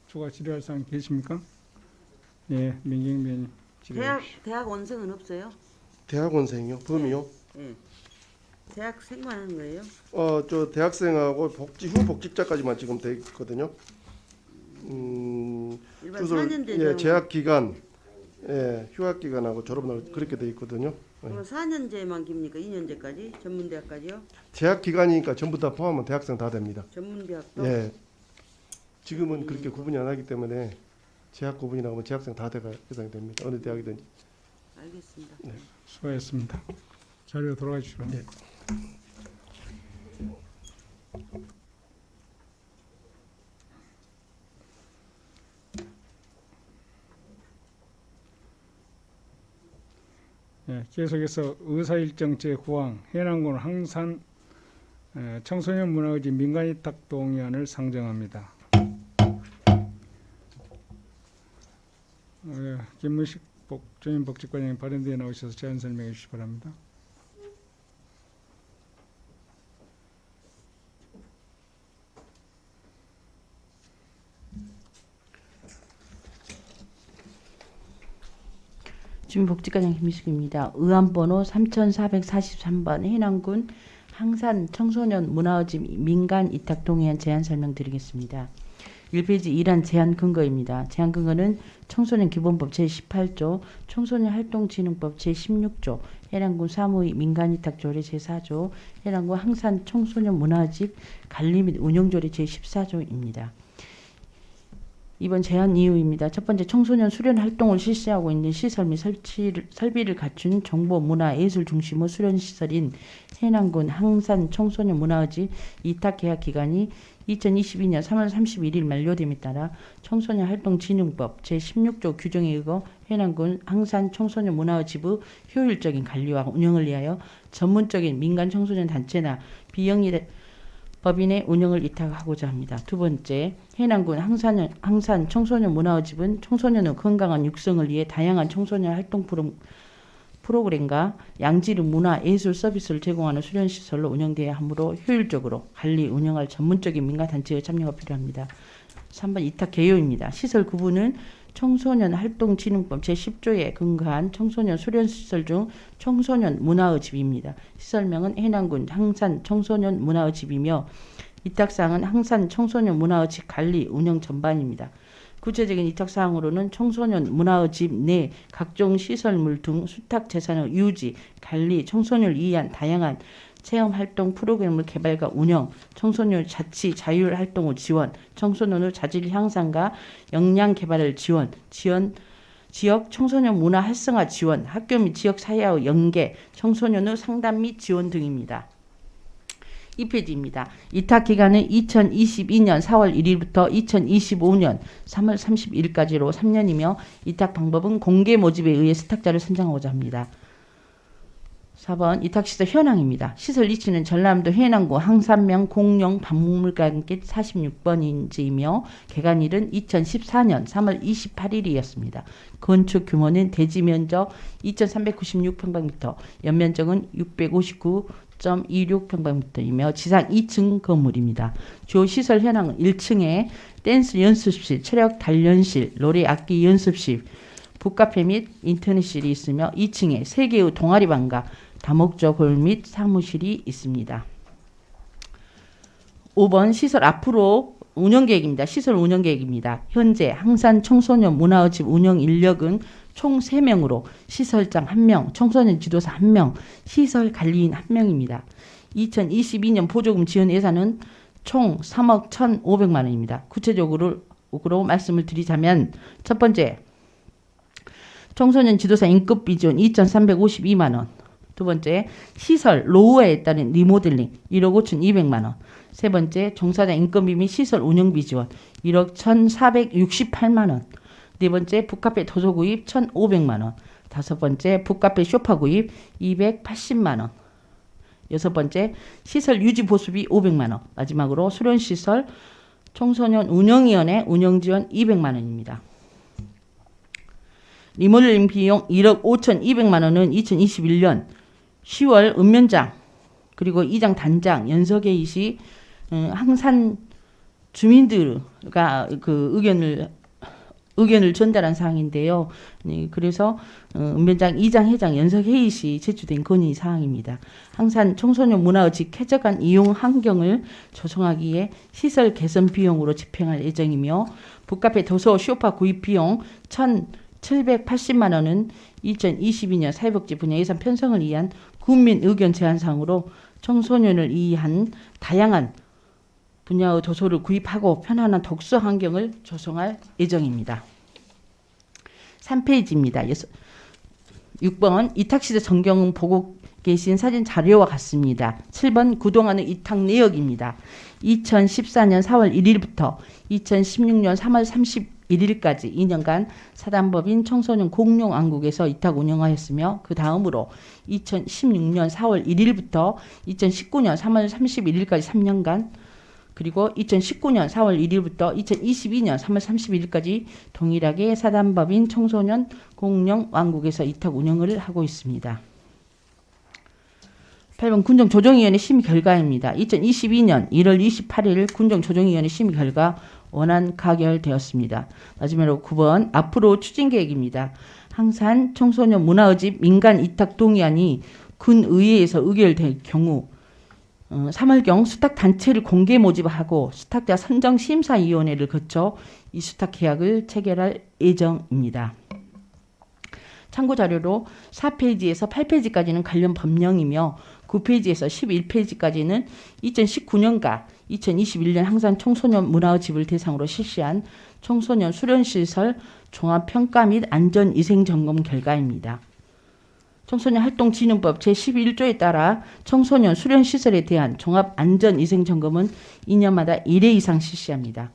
추가 질의할 사항 계십니까? 예, 민경변 질의하십시오. 대학 원생은 없어요? 대학원생이요? 범위요? 예. 대학생만 하는 거예요? 저 대학생하고 후 복직자까지만 지금 돼 있거든요. 일반 4년제 예, 재학 기간, 예, 휴학 기간하고 졸업날 그렇게 돼 있거든요. 그럼 4년제만 깁니까? 2년제까지? 전문대학까지요? 재학 기간이니까 전부 다 포함하면 대학생 다 됩니다. 전문대학도? 예. 지금은 그렇게 구분이 안 하기 때문에 재학 구분이라고 하면 재학생 다 해당이 됩니다. 어느 대학이든지. 알겠습니다. 네. 수고했습니다. 자리로 돌아가 주시기 바랍니다. 예, 계속해서 의사일정 제9항 해남군 항산 청소년 문화의지 민간위탁 동의안을 상정합니다. 김문식 전임 복지관장님 발언대에 나오셔서 제안 설명해 주시기 바랍니다. 주민복지과장 김미숙입니다. 의안번호 3443번 해남군 항산 청소년 문화의지 민간 이탁 동의안 제안 설명드리겠습니다. 1페이지 1안 제안 근거입니다. 제안 근거는 청소년 기본법 제18조, 청소년 활동진흥법 제16조, 해남군 사무의 민간이탁조례 제4조, 해남군 항산 청소년 문화집 관리 및 운영조례 제14조입니다. 이번 제안 이유입니다. 첫 번째, 청소년 수련 활동을 실시하고 있는 시설 및 설비를 갖춘 정보, 문화, 예술 중심의 수련 시설인 해남군 항산 청소년 문화의지 이탁 계약 기간이 2022년 3월 31일 만료됨에 따라 청소년 활동진흥법 제16조 규정에 의거 해남군 항산 청소년 문화의지부 효율적인 관리와 운영을 위하여 전문적인 민간 청소년 단체나 비영리 법인의 운영을 위탁하고자 합니다. 두 번째, 해남군 항산 청소년 문화의집은 청소년의 건강한 육성을 위해 다양한 청소년 활동 프로그램과 양질 문화 예술 서비스를 제공하는 수련시설로 운영되어야 하므로 효율적으로 관리 운영할 전문적인 민간단체의 참여가 필요합니다. 3번 이탁 개요입니다. 시설 구분은 청소년 활동진흥법 제10조에 근거한 청소년 수련시설 중 청소년 문화의집입니다. 시설명은 해남군 항산 청소년 문화의집이며 이탁사항은 항산 청소년 문화의집 관리 운영 전반입니다. 구체적인 이탁사항으로는 청소년 문화의집 내 각종 시설물 등 수탁재산의 유지, 관리, 청소년을 위한 다양한 체험활동 프로그램을 개발과 운영, 청소년 자치 자율활동의 지원, 청소년의 자질 향상과 역량 개발을 지원 지역 청소년 문화 활성화 지원, 학교 및 지역 사회와의 연계, 청소년의 상담 및 지원 등입니다. 2페이지입니다. 이탁 기간은 2022년 4월 1일부터 2025년 3월 31일까지로 3년이며 이탁 방법은 공개 모집에 의해 수탁자를 선정하고자 합니다. 4번 이탁시설 현황입니다. 시설 위치는 전남도 해남구 항산면 공룡 박물관길 46번지이며 개관일은 2014년 3월 28일이었습니다. 건축 규모는 대지 면적 2,396평방미터, 연면적은 659.26평방미터이며 지상 2층 건물입니다. 주 시설 현황은 1층에 댄스 연습실, 체력 단련실, 노래 악기 연습실, 북카페 및 인터넷실이 있으며 2층에 3개의 동아리방과 다목적 홀 및 사무실이 있습니다. 5번 시설 앞으로 운영계획입니다. 시설 운영계획입니다. 현재 항산 청소년 문화의 집 운영 인력은 총 3명으로 시설장 1명, 청소년 지도사 1명, 시설 관리인 1명입니다. 2022년 보조금 지원 예산은 총 3억 1,500만 원입니다. 구체적으로 말씀을 드리자면 첫 번째, 청소년 지도사 인건비 지원 2,352만 원. 두 번째, 시설 노후화에 따른 리모델링 1억 5,200만 원. 세 번째, 종사자 인건비 및 시설 운영비 지원 1억 1,468만 원. 네 번째, 북카페 도서 구입 1,500만 원. 다섯 번째, 북카페 쇼파 구입 280만 원. 여섯 번째, 시설 유지 보수비 500만 원. 마지막으로 수련시설 청소년 운영위원회 운영지원 200만 원입니다. 리모델링 비용 1억 5,200만 원은 2021년 10월 읍면장 그리고 이장 단장 연석회의 시 항산 주민들과 그 의견을 전달한 사항인데요. 그래서 읍면장 이장 회장 연석회의 시 제출된 건의 사항입니다. 항산 청소년 문화의 집 쾌적한 이용 환경을 조성하기에 시설 개선 비용으로 집행할 예정이며 북카페 도서 쇼파 구입 비용 1,780만 원은 2022년 사회복지 분야 예산 편성을 위한 국민 의견 제안사항으로 청소년을 위한 다양한 분야의 도서를 구입하고 편안한 독서 환경을 조성할 예정입니다. 3페이지입니다. 6번 이탁시대 전경은 보고 계신 사진 자료와 같습니다. 7번 그동안의 이탁 내역입니다. 2014년 4월 1일부터 2016년 3월 31일까지 2년간 사단법인 청소년 공룡왕국에서 이탁 운영하였으며 그 다음으로 2016년 4월 1일부터 2019년 3월 31일까지 3년간 그리고 2019년 4월 1일부터 2022년 3월 31일까지 동일하게 사단법인 청소년 공룡왕국에서 이탁 운영을 하고 있습니다. 8번 군정조정위원회 심의 결과입니다. 2022년 1월 28일 군정조정위원회 심의 결과 원안 가결되었습니다. 마지막으로 9번 앞으로 추진 계획입니다. 항산 청소년 문화의 집 민간 이탁 동의안이 군의회에서 의결될 경우 3월경 수탁단체를 공개 모집하고 수탁자 선정심사위원회를 거쳐 이 수탁 계약을 체결할 예정입니다. 참고자료로 4페이지에서 8페이지까지는 관련 법령이며 9페이지에서 11페이지까지는 2019년과 2021년 항상 청소년 문화의 집을 대상으로 실시한 청소년 수련시설 종합평가 및 안전위생점검 결과입니다. 청소년 활동진흥법 제11조에 따라 청소년 수련시설에 대한 종합안전위생점검은 2년마다 1회 이상 실시합니다.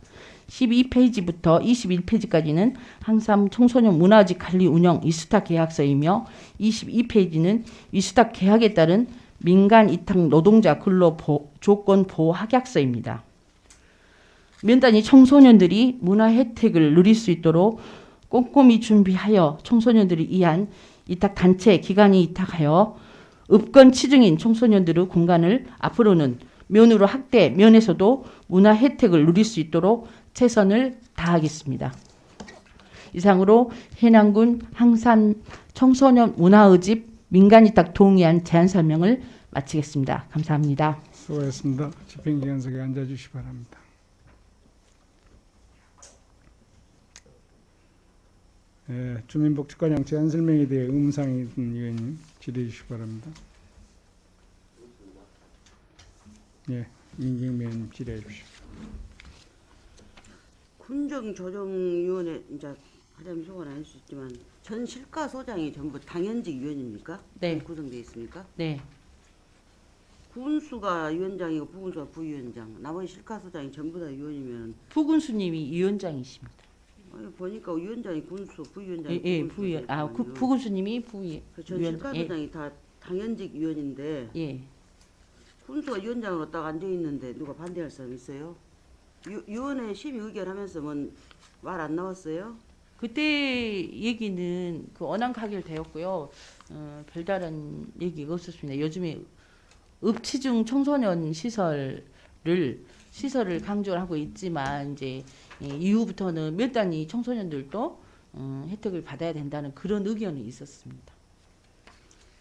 12페이지부터 21페이지까지는 항상 청소년 문화집 관리 운영 위수탁 계약서이며 22페이지는 위수탁 계약에 따른 민간 이탁 노동자 근로 조건 보호 확약서입니다. 면단이 청소년들이 문화 혜택을 누릴 수 있도록 꼼꼼히 준비하여 청소년들을 위한 이탁 단체 기관이 이탁하여 읍건 치중인 청소년들의 공간을 앞으로는 면으로 확대, 면에서도 문화 혜택을 누릴 수 있도록 최선을 다하겠습니다. 이상으로 해남군 항산 청소년 문화의 집 민간이탁 동의안 제안 설명을 마치겠습니다. 감사합니다. 수고하셨습니다. 집행기관석에 앉아주시기 바랍니다. 주민복지과장 제안 설명에 대해 의문사항이 있는 의원님 질의해 주시기 바랍니다. 민경미 의원님 질의해 주십시오. 군정조정위원회 이제 하자면 소관 아닐 수 있지만 전 실가소장이 전부 당연직 위원입니까? 네. 구성되어 있습니까? 네. 군수가 위원장이고 부군수가 부위원장, 나머지 실가소장이 전부 다 위원이면 부군수님이 위원장이십니다. 보니까 위원장이 군수, 부위원장이 예, 부위원. 부군수님이 부위. 전 위원장. 실가소장이 다 당연직 위원인데 예. 군수가 위원장으로 딱 앉아 있는데 누가 반대할 사람 있어요? 위원회 심의 의결하면서 말 안 나왔어요? 그때 얘기는 그 언항 가결되었고요. 별다른 얘기가 없었습니다. 요즘에 읍치중 청소년 시설을 시설을 강조를 하고 있지만 이제 이후부터는 몇 단위 청소년들도 혜택을 받아야 된다는 그런 의견이 있었습니다.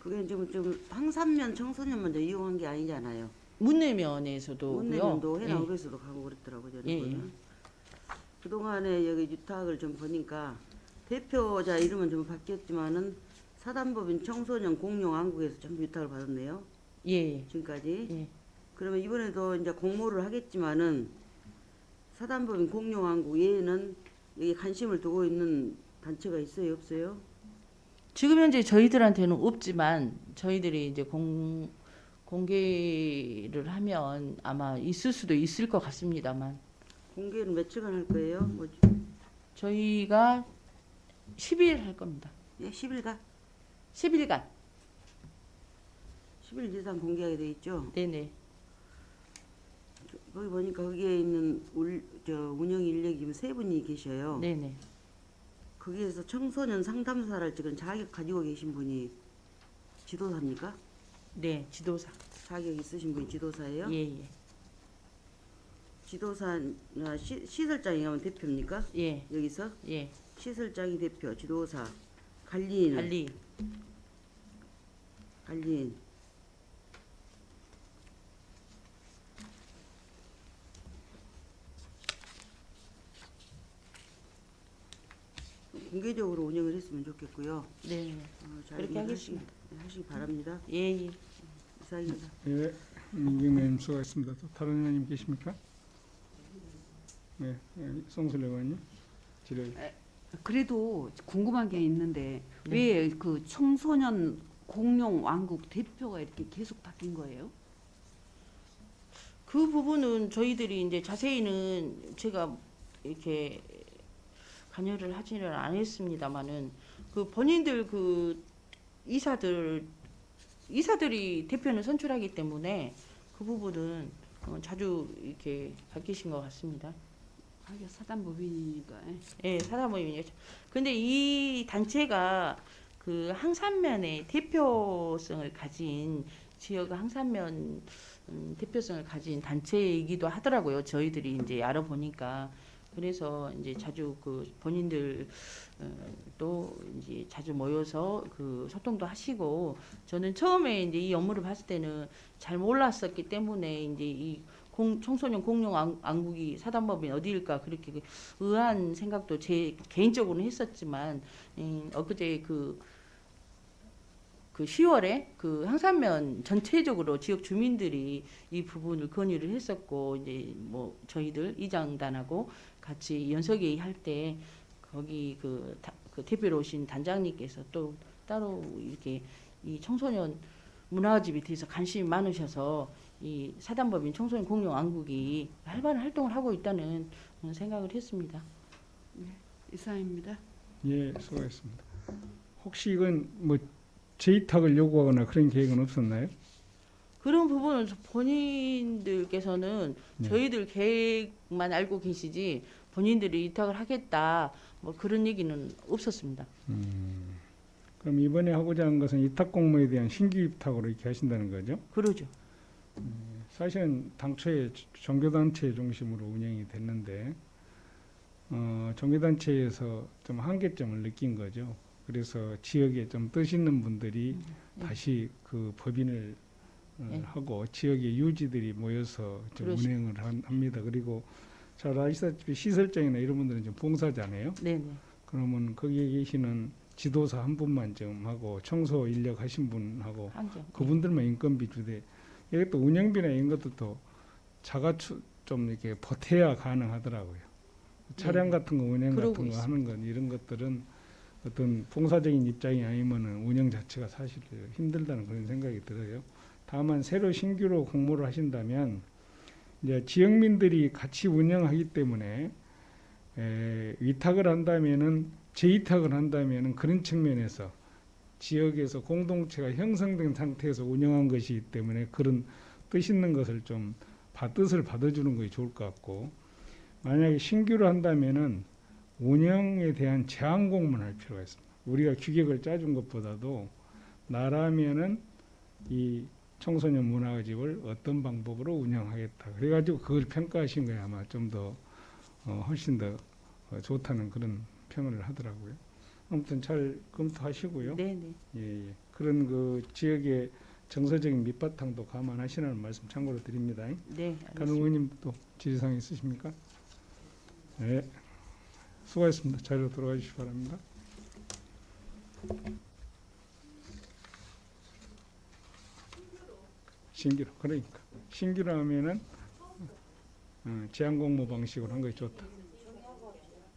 그게 지금 황산면 청소년 먼저 이용한 게 아니잖아요. 문내면에서도 문내면도 해남읍에서도 가고 그랬더라고요. 저는 예. 보면. 그동안에 여기 유탁을 좀 보니까 대표자 이름은 좀 바뀌었지만은 사단법인 청소년 공용 안국에서 전부 유탁을 받았네요. 예. 지금까지. 예. 그러면 이번에도 이제 공모를 하겠지만은 사단법인 공용 안국 외에는 여기 관심을 두고 있는 단체가 있어요, 없어요? 지금 현재 저희들한테는 없지만 저희들이 이제 공개를 하면 아마 있을 수도 있을 것 같습니다만 공개는 며칠간 할 거예요? 뭐지? 저희가 10일 할 겁니다. 예, 10일간? 10일간. 10일 이상 공개하게 돼 있죠? 네네. 거기 보니까 거기에 있는 운영 인력이 3분이 계셔요. 네네. 거기에서 청소년 상담사를 지금 자격 가지고 계신 분이 지도사입니까? 네, 지도사. 자격 있으신 분이 지도사예요? 예. 지도사 시설장이 가면 대표입니까? 예. 여기서 예. 시설장이 대표, 지도사, 관리인은 관리인. 공개적으로 운영을 했으면 좋겠고요. 네. 잘 그렇게 하겠습니다. 하시기 바랍니다. 예. 이상입니다. 예, 민경님 수고하셨습니다. 또 다른 의원님 계십니까? 네, 송슬 의원님 질의. 그래도 궁금한 게 있는데 네. 왜 그 청소년 공용 왕국 대표가 이렇게 계속 바뀐 거예요? 그 부분은 저희들이 이제 자세히는 제가 이렇게 관여를 하지는 않았습니다만은 그 본인들 그 이사들이 대표는 선출하기 때문에 그 부분은 자주 이렇게 바뀌신 것 같습니다. 하긴 사단법인이니까. 예, 사단법인이죠. 근데 이 단체가 그 항산면의 대표성을 가진 지역 항산면 대표성을 가진 단체이기도 하더라고요. 저희들이 이제 알아보니까. 그래서 이제 자주 그 본인들 또 이제 자주 모여서 그 소통도 하시고 저는 처음에 이제 이 업무를 봤을 때는 잘 몰랐었기 때문에 이제 이 청소년 공용 안국이 사단법인 어디일까 그렇게 의아한 생각도 제 개인적으로는 했었지만 엊그제 그 10월에 그 항산면 전체적으로 지역 주민들이 이 부분을 건의를 했었고 이제 뭐 저희들 이장단하고 같이 연석회의 할 때 거기 그 대표로 오신 단장님께서 또 따로 이렇게 이 청소년 문화집에 대해서 관심이 많으셔서 이 사단법인 청소년 공용 안국이 활발한 활동을 하고 있다는 생각을 했습니다. 네, 이상입니다. 예, 수고하셨습니다. 혹시 이건 뭐 재위탁을 요구하거나 그런 계획은 없었나요? 그런 부분은 본인들께서는 네. 저희들 계획만 알고 계시지 본인들이 위탁을 하겠다 뭐 그런 얘기는 없었습니다. 그럼 이번에 하고자 하는 것은 위탁 공모에 대한 신규 위탁으로 이렇게 하신다는 거죠? 그러죠. 사실은 당초에 종교단체 중심으로 운영이 됐는데 종교단체에서 좀 한계점을 느낀 거죠. 그래서 지역에 좀 뜻 있는 분들이 다시 그 법인을 하고 지역의 유지들이 모여서 좀 그러시- 운행을 합니다. 그리고 잘 아시다시피 시설장이나 이런 분들은 좀 봉사잖아요. 네네. 그러면 거기에 계시는 지도사 한 분만 좀 하고 청소 인력 하신 분하고 한정. 그분들만 인건비 주되 이게 또 운영비나 이런 것도 또 자가 좀 이렇게 보태야 가능하더라고요. 차량 같은 거 운행 그러고 같은 거 있습니다. 하는 건 이런 것들은 어떤 봉사적인 입장이 아니면은 운영 자체가 사실 힘들다는 그런 생각이 들어요. 다만 새로 신규로 공모를 하신다면 이제 지역민들이 같이 운영하기 때문에 위탁을 한다면은 재위탁을 한다면은 그런 측면에서 지역에서 공동체가 형성된 상태에서 운영한 것이기 때문에 그런 뜻 있는 것을 좀 뜻을 받아주는 것이 좋을 것 같고, 만약에 신규로 한다면은 운영에 대한 제한 공문을 할 필요가 있습니다. 우리가 규격을 짜준 것보다도 나라면은 이 청소년 문화집을 어떤 방법으로 운영하겠다. 그래가지고 그걸 평가하신 거야 아마 좀 더 훨씬 더 좋다는 그런 평을 하더라고요. 아무튼 잘 검토하시고요. 네네. 예, 예. 그런 그 지역의 정서적인 밑바탕도 감안하시라는 말씀 참고로 드립니다. 네. 다른 의원님 또 지시사항 있으십니까? 네. 수고하셨습니다. 자리로 돌아가 주시기 바랍니다. 신규로 그러니까 신규로 하면은 제한 공모 방식으로 한 것이 좋다.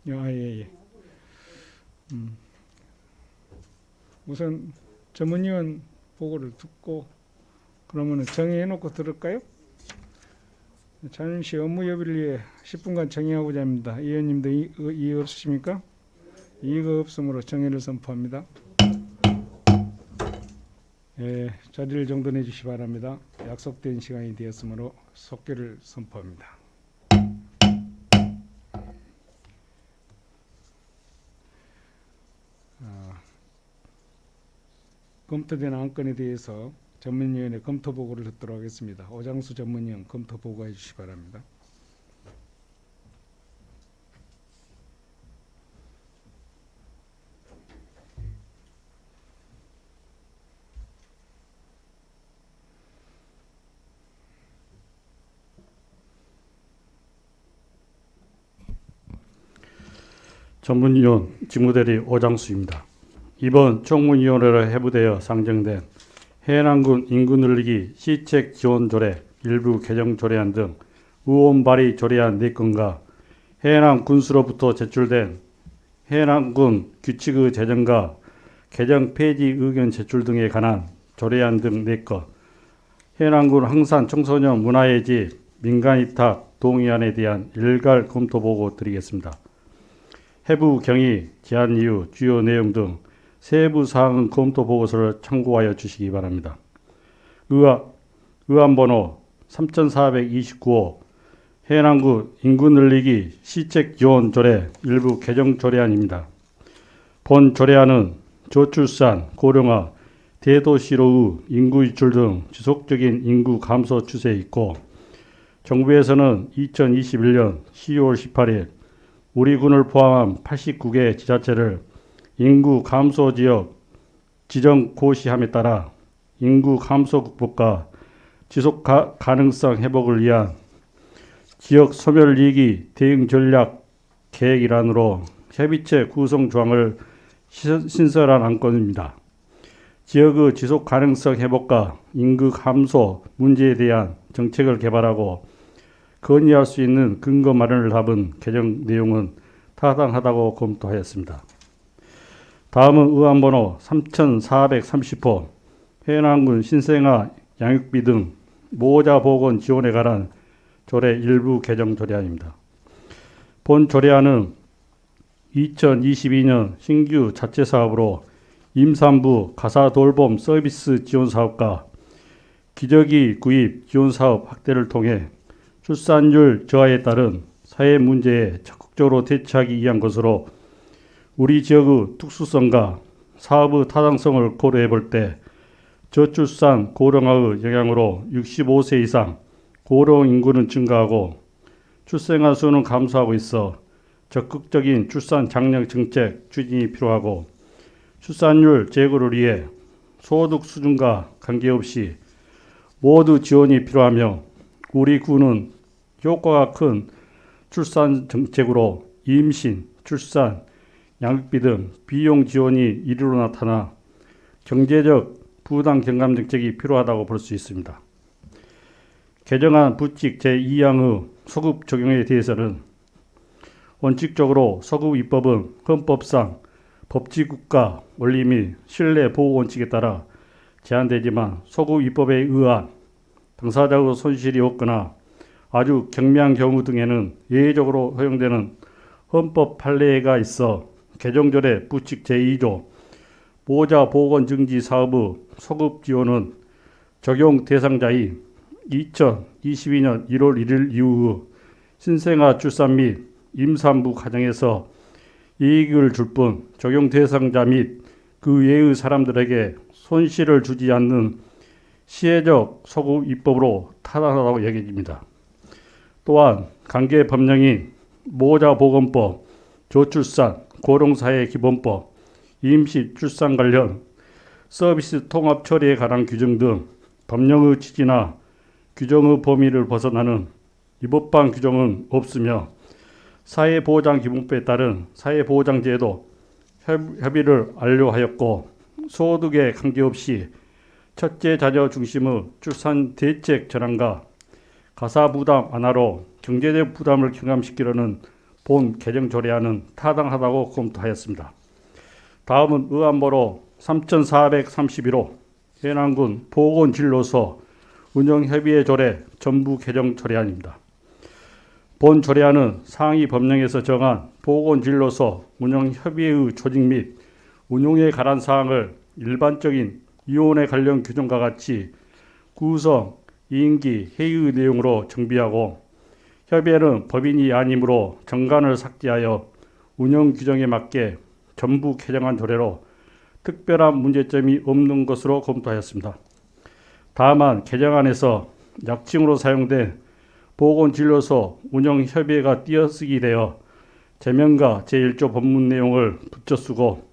예예. 우선 전문위원 보고를 듣고 그러면은 정의해놓고 들을까요? 잠시 업무 여부를 위해 10분간 정의하고자 합니다. 의원님도 이의 없으십니까? 이의가 없으므로 정의를 선포합니다. 예, 자리를 정돈해 주시기 바랍니다. 약속된 시간이 되었으므로 속결을 선포합니다. 검토된 안건에 대해서 전문위원회 검토 보고를 듣도록 하겠습니다. 오장수 전문위원 검토 보고해 주시기 바랍니다. 전문위원 직무대리 오장수입니다. 이번 청문위원회로 회부되어 상정된 해남군 인구 늘리기 시책 지원 조례 일부 개정 조례안 등 의원 발의 조례안 4건과 해남 군수로부터 제출된 해남군 규칙의 제정과 개정 폐지 의견 제출 등에 관한 조례안 등 4건, 해남군 항산 청소년 문화의 집 민간 입탁 동의안에 대한 일괄 검토 보고 드리겠습니다. 해부 경위, 제안 이유, 주요 내용 등 세부 사항은 검토 보고서를 참고하여 주시기 바랍니다. 의안번호 3429호 해남군 인구 늘리기 시책 지원 조례 일부 개정 조례안입니다. 본 조례안은 저출산, 고령화, 대도시로의 인구 유출 등 지속적인 인구 감소 추세에 있고, 정부에서는 2021년 12월 18일 우리 군을 포함한 89개 지자체를 인구 감소 지역 지정 고시함에 따라 인구 감소 극복과 지속 가능성 회복을 위한 지역 소멸 위기 대응 전략 계획 일환으로 협의체 구성 조항을 신설한 안건입니다. 지역의 지속 가능성 회복과 인구 감소 문제에 대한 정책을 개발하고 건의할 수 있는 근거 마련을 담은 개정 내용은 타당하다고 검토하였습니다. 다음은 의안번호 3430호 해남군 신생아 양육비 등 모자 보건 지원에 관한 조례 일부 개정 조례안입니다. 본 조례안은 2022년 신규 자체 사업으로 임산부 가사 돌봄 서비스 지원 사업과 기저귀 구입 지원 사업 확대를 통해 출산율 저하에 따른 사회 문제에 적극적으로 대처하기 위한 것으로 우리 지역의 특수성과 사업의 타당성을 고려해 볼 때 저출산 고령화의 영향으로 65세 이상 고령 인구는 증가하고 출생아 수는 감소하고 있어 적극적인 출산 장려 정책 추진이 필요하고, 출산율 제고를 위해 소득 수준과 관계없이 모두 지원이 필요하며, 우리 군은 효과가 큰 출산 정책으로 임신, 출산, 양육비 등 비용 지원이 이리로 나타나 경제적 부담 경감 정책이 필요하다고 볼 수 있습니다. 개정안 부칙 제2항의 소급 적용에 대해서는 원칙적으로 서구 입법은 헌법상 법치국가 원리 및 신뢰 보호 원칙에 따라 제한되지만 서구 입법에 의한 당사자의 손실이 없거나 아주 경미한 경우 등에는 예외적으로 허용되는 헌법 판례가 있어 개정절의 부칙 제2조 모자 보건 증지 사업의 소급 지원은 적용 대상자인 2022년 1월 1일 이후의 신생아 출산 및 임산부 가정에서 이익을 줄 뿐 적용 대상자 및 그 외의 사람들에게 손실을 주지 않는 시혜적 소급 입법으로 타당하다고 여겨집니다. 또한 관계 법령인 모자보건법, 저출산, 고령사회기본법, 임시 출산 관련 서비스 통합 처리에 관한 규정 등 법령의 취지나 규정의 범위를 벗어나는 위법한 규정은 없으며 사회보장기본법에 따른 사회보장제도 협의를 완료하였고 소득에 관계없이 첫째 자녀 중심의 출산 대책 전환과 가사 부담 완화로 경제적 부담을 경감시키려는 본 개정 조례안은 타당하다고 검토하였습니다. 다음은 의안번호 3431호 해남군 보건진료소 운영협의회 조례 전부 개정 조례안입니다. 본 조례안은 상위 법령에서 정한 보건진료소 운영협의회의 조직 및 운용에 관한 사항을 일반적인 위원회 관련 규정과 같이 구성, 임기, 회의 내용으로 정비하고 협의회는 법인이 아니므로 정관을 삭제하여 운영 규정에 맞게 전부 개정한 조례로 특별한 문제점이 없는 것으로 검토하였습니다. 다만 개정안에서 약칭으로 사용된 보건진료소 운영협의회가 띄어쓰기 되어 제명과 제1조 법문 내용을 붙여 쓰고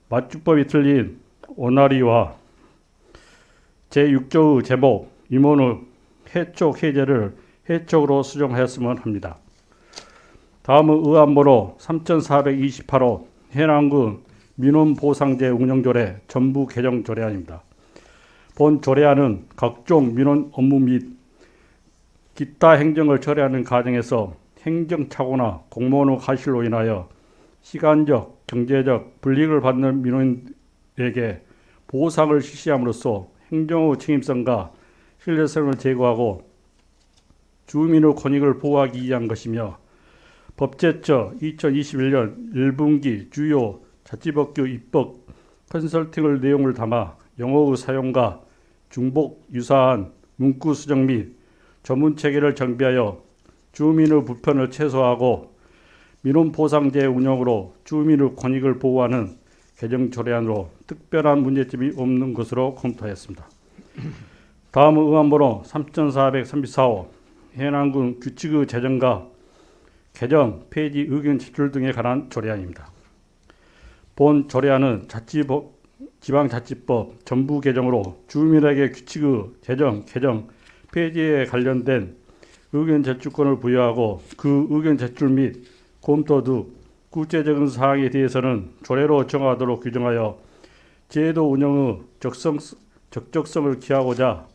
맞춤법이 틀린 오나리와 제6조의 제목 임원의 해촉 해제를 해촉으로 수정하였으면 합니다. 다음은 의안번호 3428호 해남군 민원보상제 운영조례 전부 개정 조례안입니다. 본 조례안은 각종 민원 업무 및 기타 행정을 처리하는 과정에서 행정착오나 공무원의 과실로 인하여 시간적, 경제적 불이익을 받는 민원인에게 보상을 실시함으로써 행정의 책임성과 신뢰성을 제고하고 주민의 권익을 보호하기 위한 것이며 법제처 2021년 1분기 주요 자치법규 입법 컨설팅을 내용을 담아 영어의 사용과 중복 유사한 문구 수정 및 전문 체계를 정비하여 주민의 불편을 최소화하고 민원보상제 운영으로 주민의 권익을 보호하는 개정 조례안으로 특별한 문제점이 없는 것으로 검토하였습니다. 다음은 의안번호 3434호 해남군 규칙의 제정과 개정, 폐지 의견 제출 등에 관한 조례안입니다. 본 조례안은 지방자치법 전부 개정으로 주민에게 규칙의 제정, 개정, 폐지에 관련된 의견 제출권을 부여하고 그 의견 제출 및 검토 등 구체적인 사항에 대해서는 조례로 정하도록 규정하여 제도 운영의 적적성을 기하고자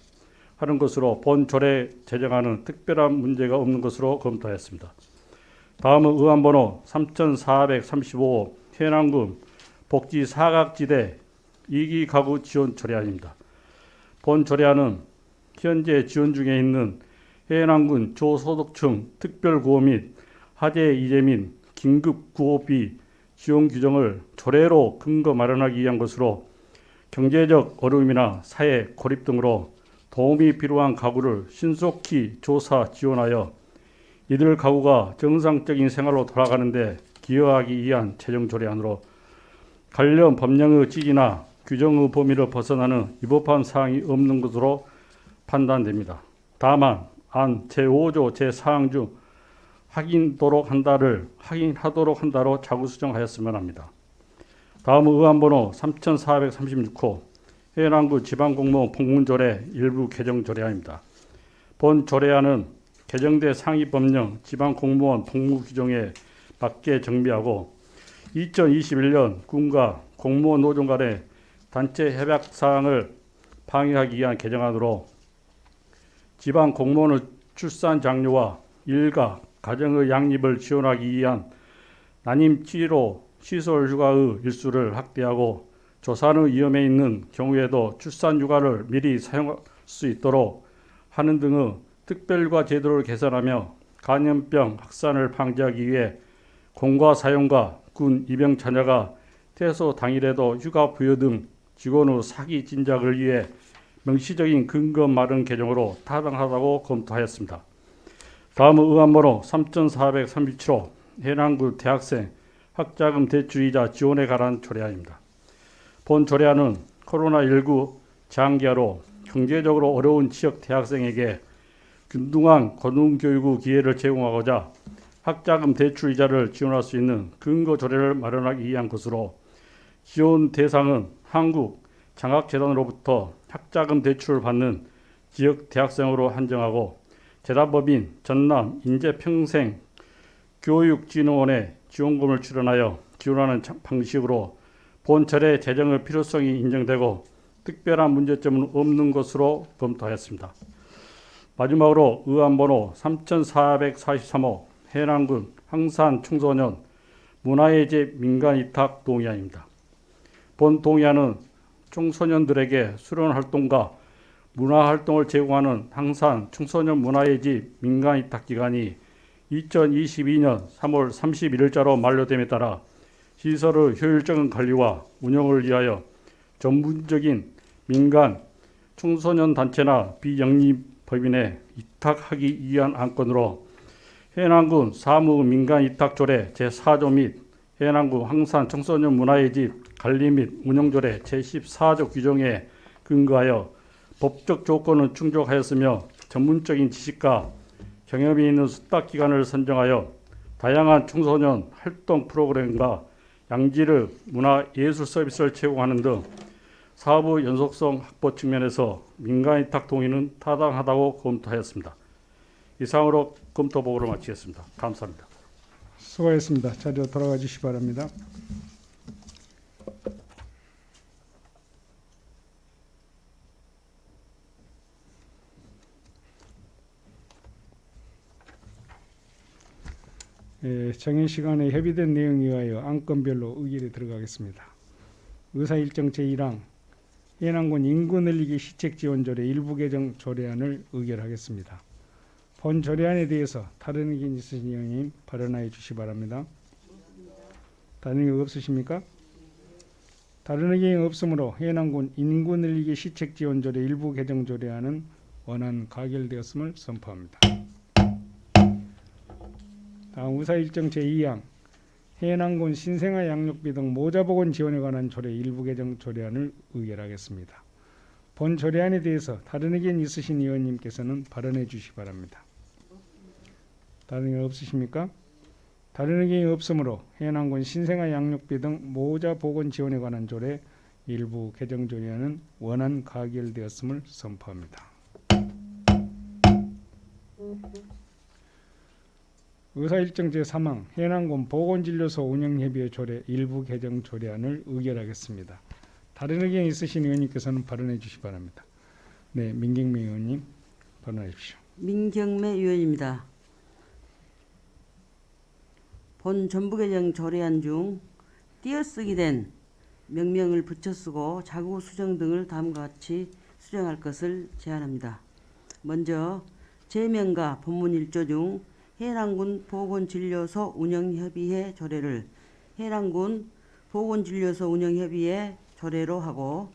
하는 것으로 본 조례 제정안은 특별한 문제가 없는 것으로 검토하였습니다. 다음은 의안번호 3435호 해남군 복지 사각지대 2기 가구 지원 조례안입니다. 본 조례안은 현재 지원 중에 있는 해남군 저소득층 특별구호 및 화재 이재 및 긴급구호비 지원 규정을 조례로 근거 마련하기 위한 것으로 경제적 어려움이나 사회 고립 등으로 도움이 필요한 가구를 신속히 조사 지원하여 이들 가구가 정상적인 생활로 돌아가는 데 기여하기 위한 재정 조례안으로 관련 법령의 취지나 규정의 범위를 벗어나는 위법한 사항이 없는 것으로 판단됩니다. 다만 안 제5조 제4항 중 확인하도록 한다로 자구 수정하였으면 합니다. 다음은 의안번호 3436호 해남군 지방공무원 복문조례 일부 개정 조례안입니다. 본 조례안은 개정된 상위 법령 지방공무원 복무 규정에 맞게 정비하고 2021년 군과 공무원 노조 간의 단체 협약 사항을 방해하기 위한 개정안으로 지방 공무원의 출산 장려와 일가 가정의 양립을 지원하기 위한 난임 치료 시설 휴가의 일수를 확대하고 조산의 위험에 있는 경우에도 출산 휴가를 미리 사용할 수 있도록 하는 등의 특별휴가 제도를 개선하며 감염병 확산을 방지하기 위해 공과 사용과 군 입영 자녀가 퇴소 당일에도 휴가 부여 등 직원의 사기 진작을 위해 명시적인 근거 마련 개정으로 타당하다고 검토하였습니다. 다음은 의안번호 3437호 해남군 대학생 학자금 대출이자 지원에 관한 조례안입니다. 본 조례안은 코로나19 장기화로 경제적으로 어려운 지역 대학생에게 균등한 고등교육의 기회를 제공하고자 학자금 대출 이자를 지원할 수 있는 근거 조례를 마련하기 위한 것으로 지원 대상은 한국 장학재단으로부터 학자금 대출을 받는 지역 대학생으로 한정하고 재단법인 전남 인재평생교육진흥원에 지원금을 출연하여 지원하는 방식으로 본 조례 제정의 필요성이 인정되고 특별한 문제점은 없는 것으로 검토하였습니다. 마지막으로 의안번호 3443호 해남군 항산 청소년 문화예제 민간위탁 동의안입니다. 본 동의안은 청소년들에게 수련활동과 문화활동을 제공하는 항산 청소년 문화예지 민간위탁기간이 2022년 3월 31일자로 만료됨에 따라 시설의 효율적인 관리와 운영을 위하여 전문적인 민간 청소년 단체나 비영리법인에 위탁하기 위한 안건으로 해남군 사무 민간위탁조례 제4조 및 해남군 항산 청소년 문화예지 관리 및 운영조례 제14조 규정에 근거하여 법적 조건은 충족하였으며 전문적인 지식과 경험이 있는 수탁기관을 선정하여 다양한 청소년 활동 프로그램과 양질의 문화예술 서비스를 제공하는 등 사업의 연속성 확보 측면에서 민간위탁 동의는 타당하다고 검토하였습니다. 이상으로 검토 보고를 마치겠습니다. 감사합니다. 수고하셨습니다. 자리로 돌아가 주시기 바랍니다. 정해 시간에 협의된 내용에 의하여 안건별로 의결에 들어가겠습니다. 의사일정 제1항 해남군 인구 늘리기 시책 지원 조례 일부 개정 조례안을 의결하겠습니다. 본 조례안에 대해서 다른 의견 있으신 의원님 발언하여 주시기 바랍니다. 다른 의견 없으십니까? 다른 의견이 없으므로 해남군 인구 늘리기 시책 지원 조례 일부 개정 조례안은 원안 가결되었음을 선포합니다. 다음 의사일정 제2항 해남군 신생아 양육비 등 모자보건 지원에 관한 조례 일부 개정 조례안을 의결하겠습니다. 본 조례안에 대해서 다른 의견 있으신 의원님께서는 발언해 주시기 바랍니다. 다른 의견 없으십니까? 다른 의견이 없으므로 해남군 신생아 양육비 등 모자보건 지원에 관한 조례 일부 개정 조례안은 원안 가결되었음을 선포합니다. 의사일정 제3항 해남군 보건진료소 운영협의회 조례 일부 개정 조례안을 의결하겠습니다. 다른 의견 있으신 의원님께서는 발언해 주시기 바랍니다. 네, 민경미 의원님 발언하십시오. 민경매 의원입니다. 본 전부개정 조례안 중 띄어쓰기 된 명명을 붙여 쓰고 자구 수정 등을 다음과 같이 수정할 것을 제안합니다. 먼저 제명과 본문 1조 중 해남군 보건진료소 운영협의회 조례를 해남군 보건진료소 운영협의회 조례로 하고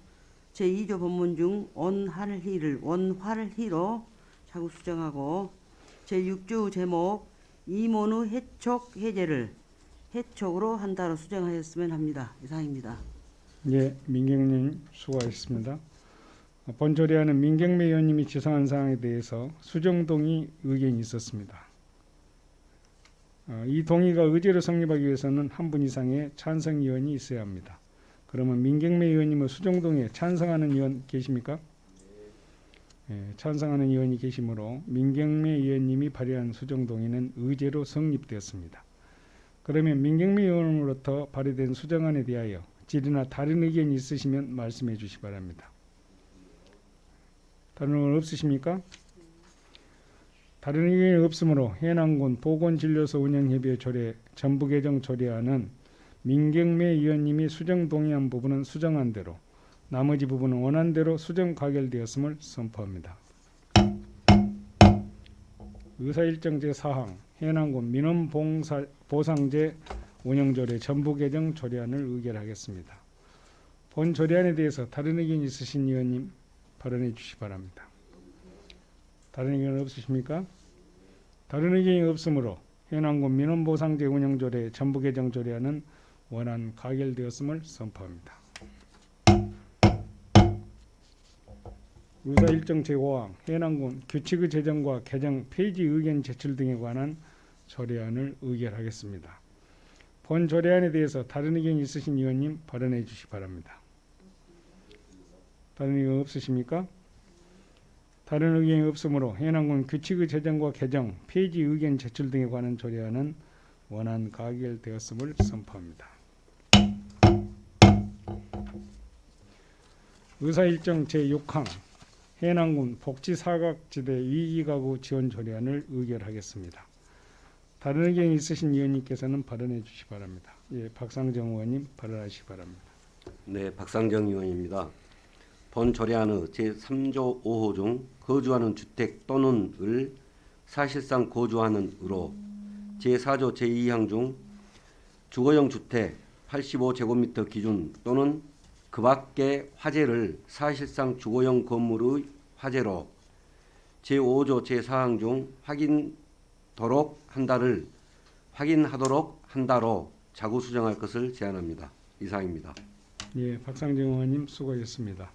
제2조 본문 중 원활희를 원활희로 자구 수정하고 제6조 제목 이모누 해촉 해제를 해촉으로 한다로 수정하였으면 합니다. 이상입니다. 예, 민경님 수고하셨습니다. 본 조례안은 민경매 의원님이 지성한 사항에 대해서 수정 동의 의견이 있었습니다. 이 동의가 의제로 성립하기 위해서는 한 분 이상의 찬성 의원이 있어야 합니다. 그러면 민경매 의원님의 수정 동의에 찬성하는 의원 계십니까? 찬성하는 의원이 계시므로 민경매 의원님이 발의한 수정 동의는 의제로 성립되었습니다. 그러면 민경매 의원으로부터 발의된 수정안에 대하여 질의나 다른 의견이 있으시면 말씀해 주시기 바랍니다. 다른 의견 없으십니까? 다른 의견이 없으므로 해남군 보건진료소 운영협의회 조례 전부 개정 조례안은 민경매 의원님이 수정 동의한 부분은 수정한 대로, 나머지 부분은 원안대로 수정 가결되었음을 선포합니다. 의사일정 제4항 해남군 민원보상제 운영조례 전부 개정 조례안을 의결하겠습니다. 본 조례안에 대해서 다른 의견 있으신 의원님 발언해 주시기 바랍니다. 다른 의견 없으십니까? 다른 의견이 없으므로 해남군 민원보상제 운영조례 전부 개정 조례안은 원안 가결되었음을 선포합니다. 의사일정 제5항 해남군 규칙의 제정과 개정 폐지 의견 제출 등에 관한 조례안을 의결하겠습니다. 본 조례안에 대해서 다른 의견 있으신 의원님 발언해 주시기 바랍니다. 다른 의견 없으십니까? 다른 의견이 없으므로 해남군 규칙의 제정과 개정 폐지 의견 제출 등에 관한 조례안은 원안 가결되었음을 선포합니다. 의사일정 제6항 해남군 복지사각지대 위기가구 지원 조례안을 의결하겠습니다. 다른 의견이 있으신 의원님께서는 발언해 주시기 바랍니다. 예, 박상정 의원님 발언하시기 바랍니다. 네, 박상정 의원입니다. 본 조례안의 제3조 5호 중 거주하는 주택 또는을 사실상 거주하는으로 제4조 제2항 중 주거용 주택 85제곱미터 기준 또는 그 밖의 화재를 사실상 주거용 건물의 화재로 제5조 제4항 중 확인하도록 한다로 자구 수정할 것을 제안합니다. 이상입니다. 예, 박상정 의원님 수고하셨습니다.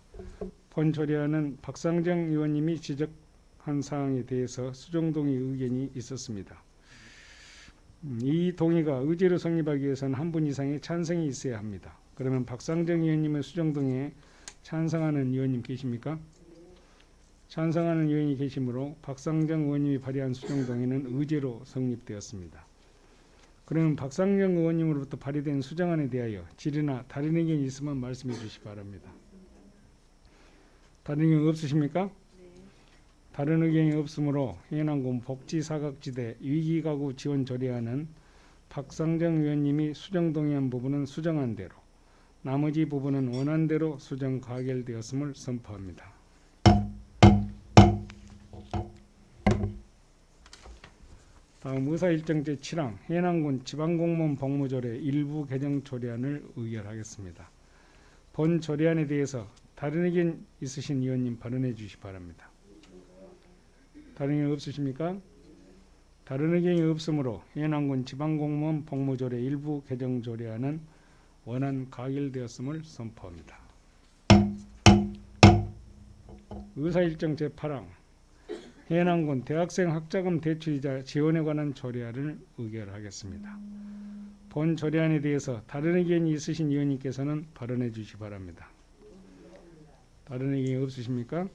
본 조례안은 박상정 의원님이 지적한 사항에 대해서 수정 동의 의견이 있었습니다. 이 동의가 의제로 성립하기 위해서는 한 분 이상의 찬성이 있어야 합니다. 그러면 박상정 의원님의 수정 동의에 찬성하는 의원님 계십니까? 찬성하는 의원이 계시므로 박상정 의원님이 발의한 수정 동의는 의제로 성립되었습니다. 그러면 박상정 의원님으로부터 발의된 수정안에 대하여 질의나 다른 의견이 있으면 말씀해 주시기 바랍니다. 다른 의견 없으십니까? 다른 의견이 없으므로 해남군 복지사각지대 위기가구 지원 조례안은 박상정 의원님이 수정 동의한 부분은 수정한 대로, 나머지 부분은 원안대로 수정 가결되었음을 선포합니다. 다음 의사일정 제7항 해남군 지방공무원 복무조례 일부 개정 조례안을 의결하겠습니다. 본 조례안에 대해서 다른 의견 있으신 의원님 발언해 주시기 바랍니다. 다른 의견 없으십니까? 다른 의견이 없으므로 해남군 지방공무원 복무조례 일부 개정 조례안은 원안 가결되었음을 선포합니다. 의사일정 제8항 해남군 대학생 학자금 대출이자 지원에 관한 조례안을 의결하겠습니다. 본 조례안에 대해서 다른 의견이 있으신 의원님께서는 발언해 주시기 바랍니다. 다른 의견이 없으십니까?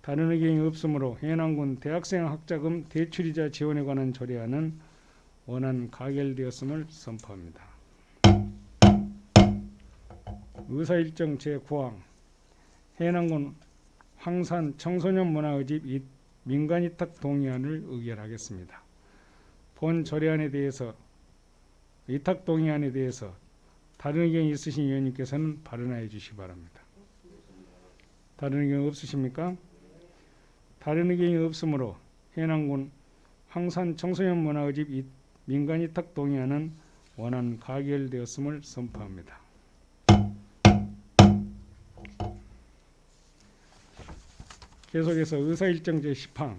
다른 의견이 없으므로 해남군 대학생 학자금 대출이자 지원에 관한 조례안은 원안 가결되었음을 선포합니다. 의사일정 제9항 해남군 황산 청소년 문화의집 민간위탁 동의안을 의결하겠습니다. 본 조례안에 대해서 위탁 동의안에 대해서 다른 의견이 있으신 의원님께서는 발언하여 주시기 바랍니다. 다른 의견 없으십니까? 다른 의견이 없으므로 해남군 황산 청소년 문화의집 민간위탁 동의안은 원안 가결되었음을 선포합니다. 계속해서 의사일정 제10항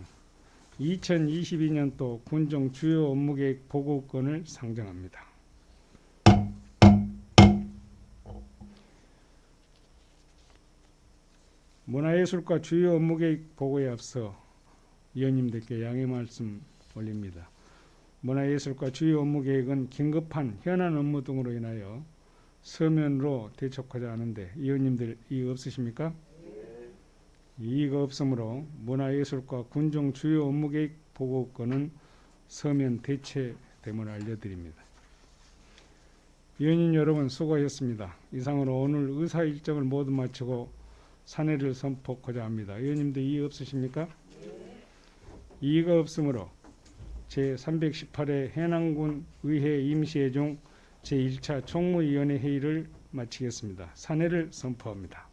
2022년도 군종 주요 업무계획 보고권을 상정합니다. 문화예술과 주요 업무계획 보고에 앞서 위원님들께 양해 말씀 올립니다. 문화예술과 주요 업무계획은 긴급한 현안 업무 등으로 인하여 서면으로 대척하자 하는데 위원님들 이의 없으십니까? 이의가 없으므로 문화예술과 군종 주요 업무계획 보고권은 서면 대체됨을 알려드립니다. 위원님 여러분 수고하셨습니다. 이상으로 오늘 의사일정을 모두 마치고 산회를 선포하고자 합니다. 위원님들 이의 없으십니까? 이의가 없으므로 제318회 해남군 의회 임시회종 제1차 총무위원회 회의를 마치겠습니다. 산회를 선포합니다.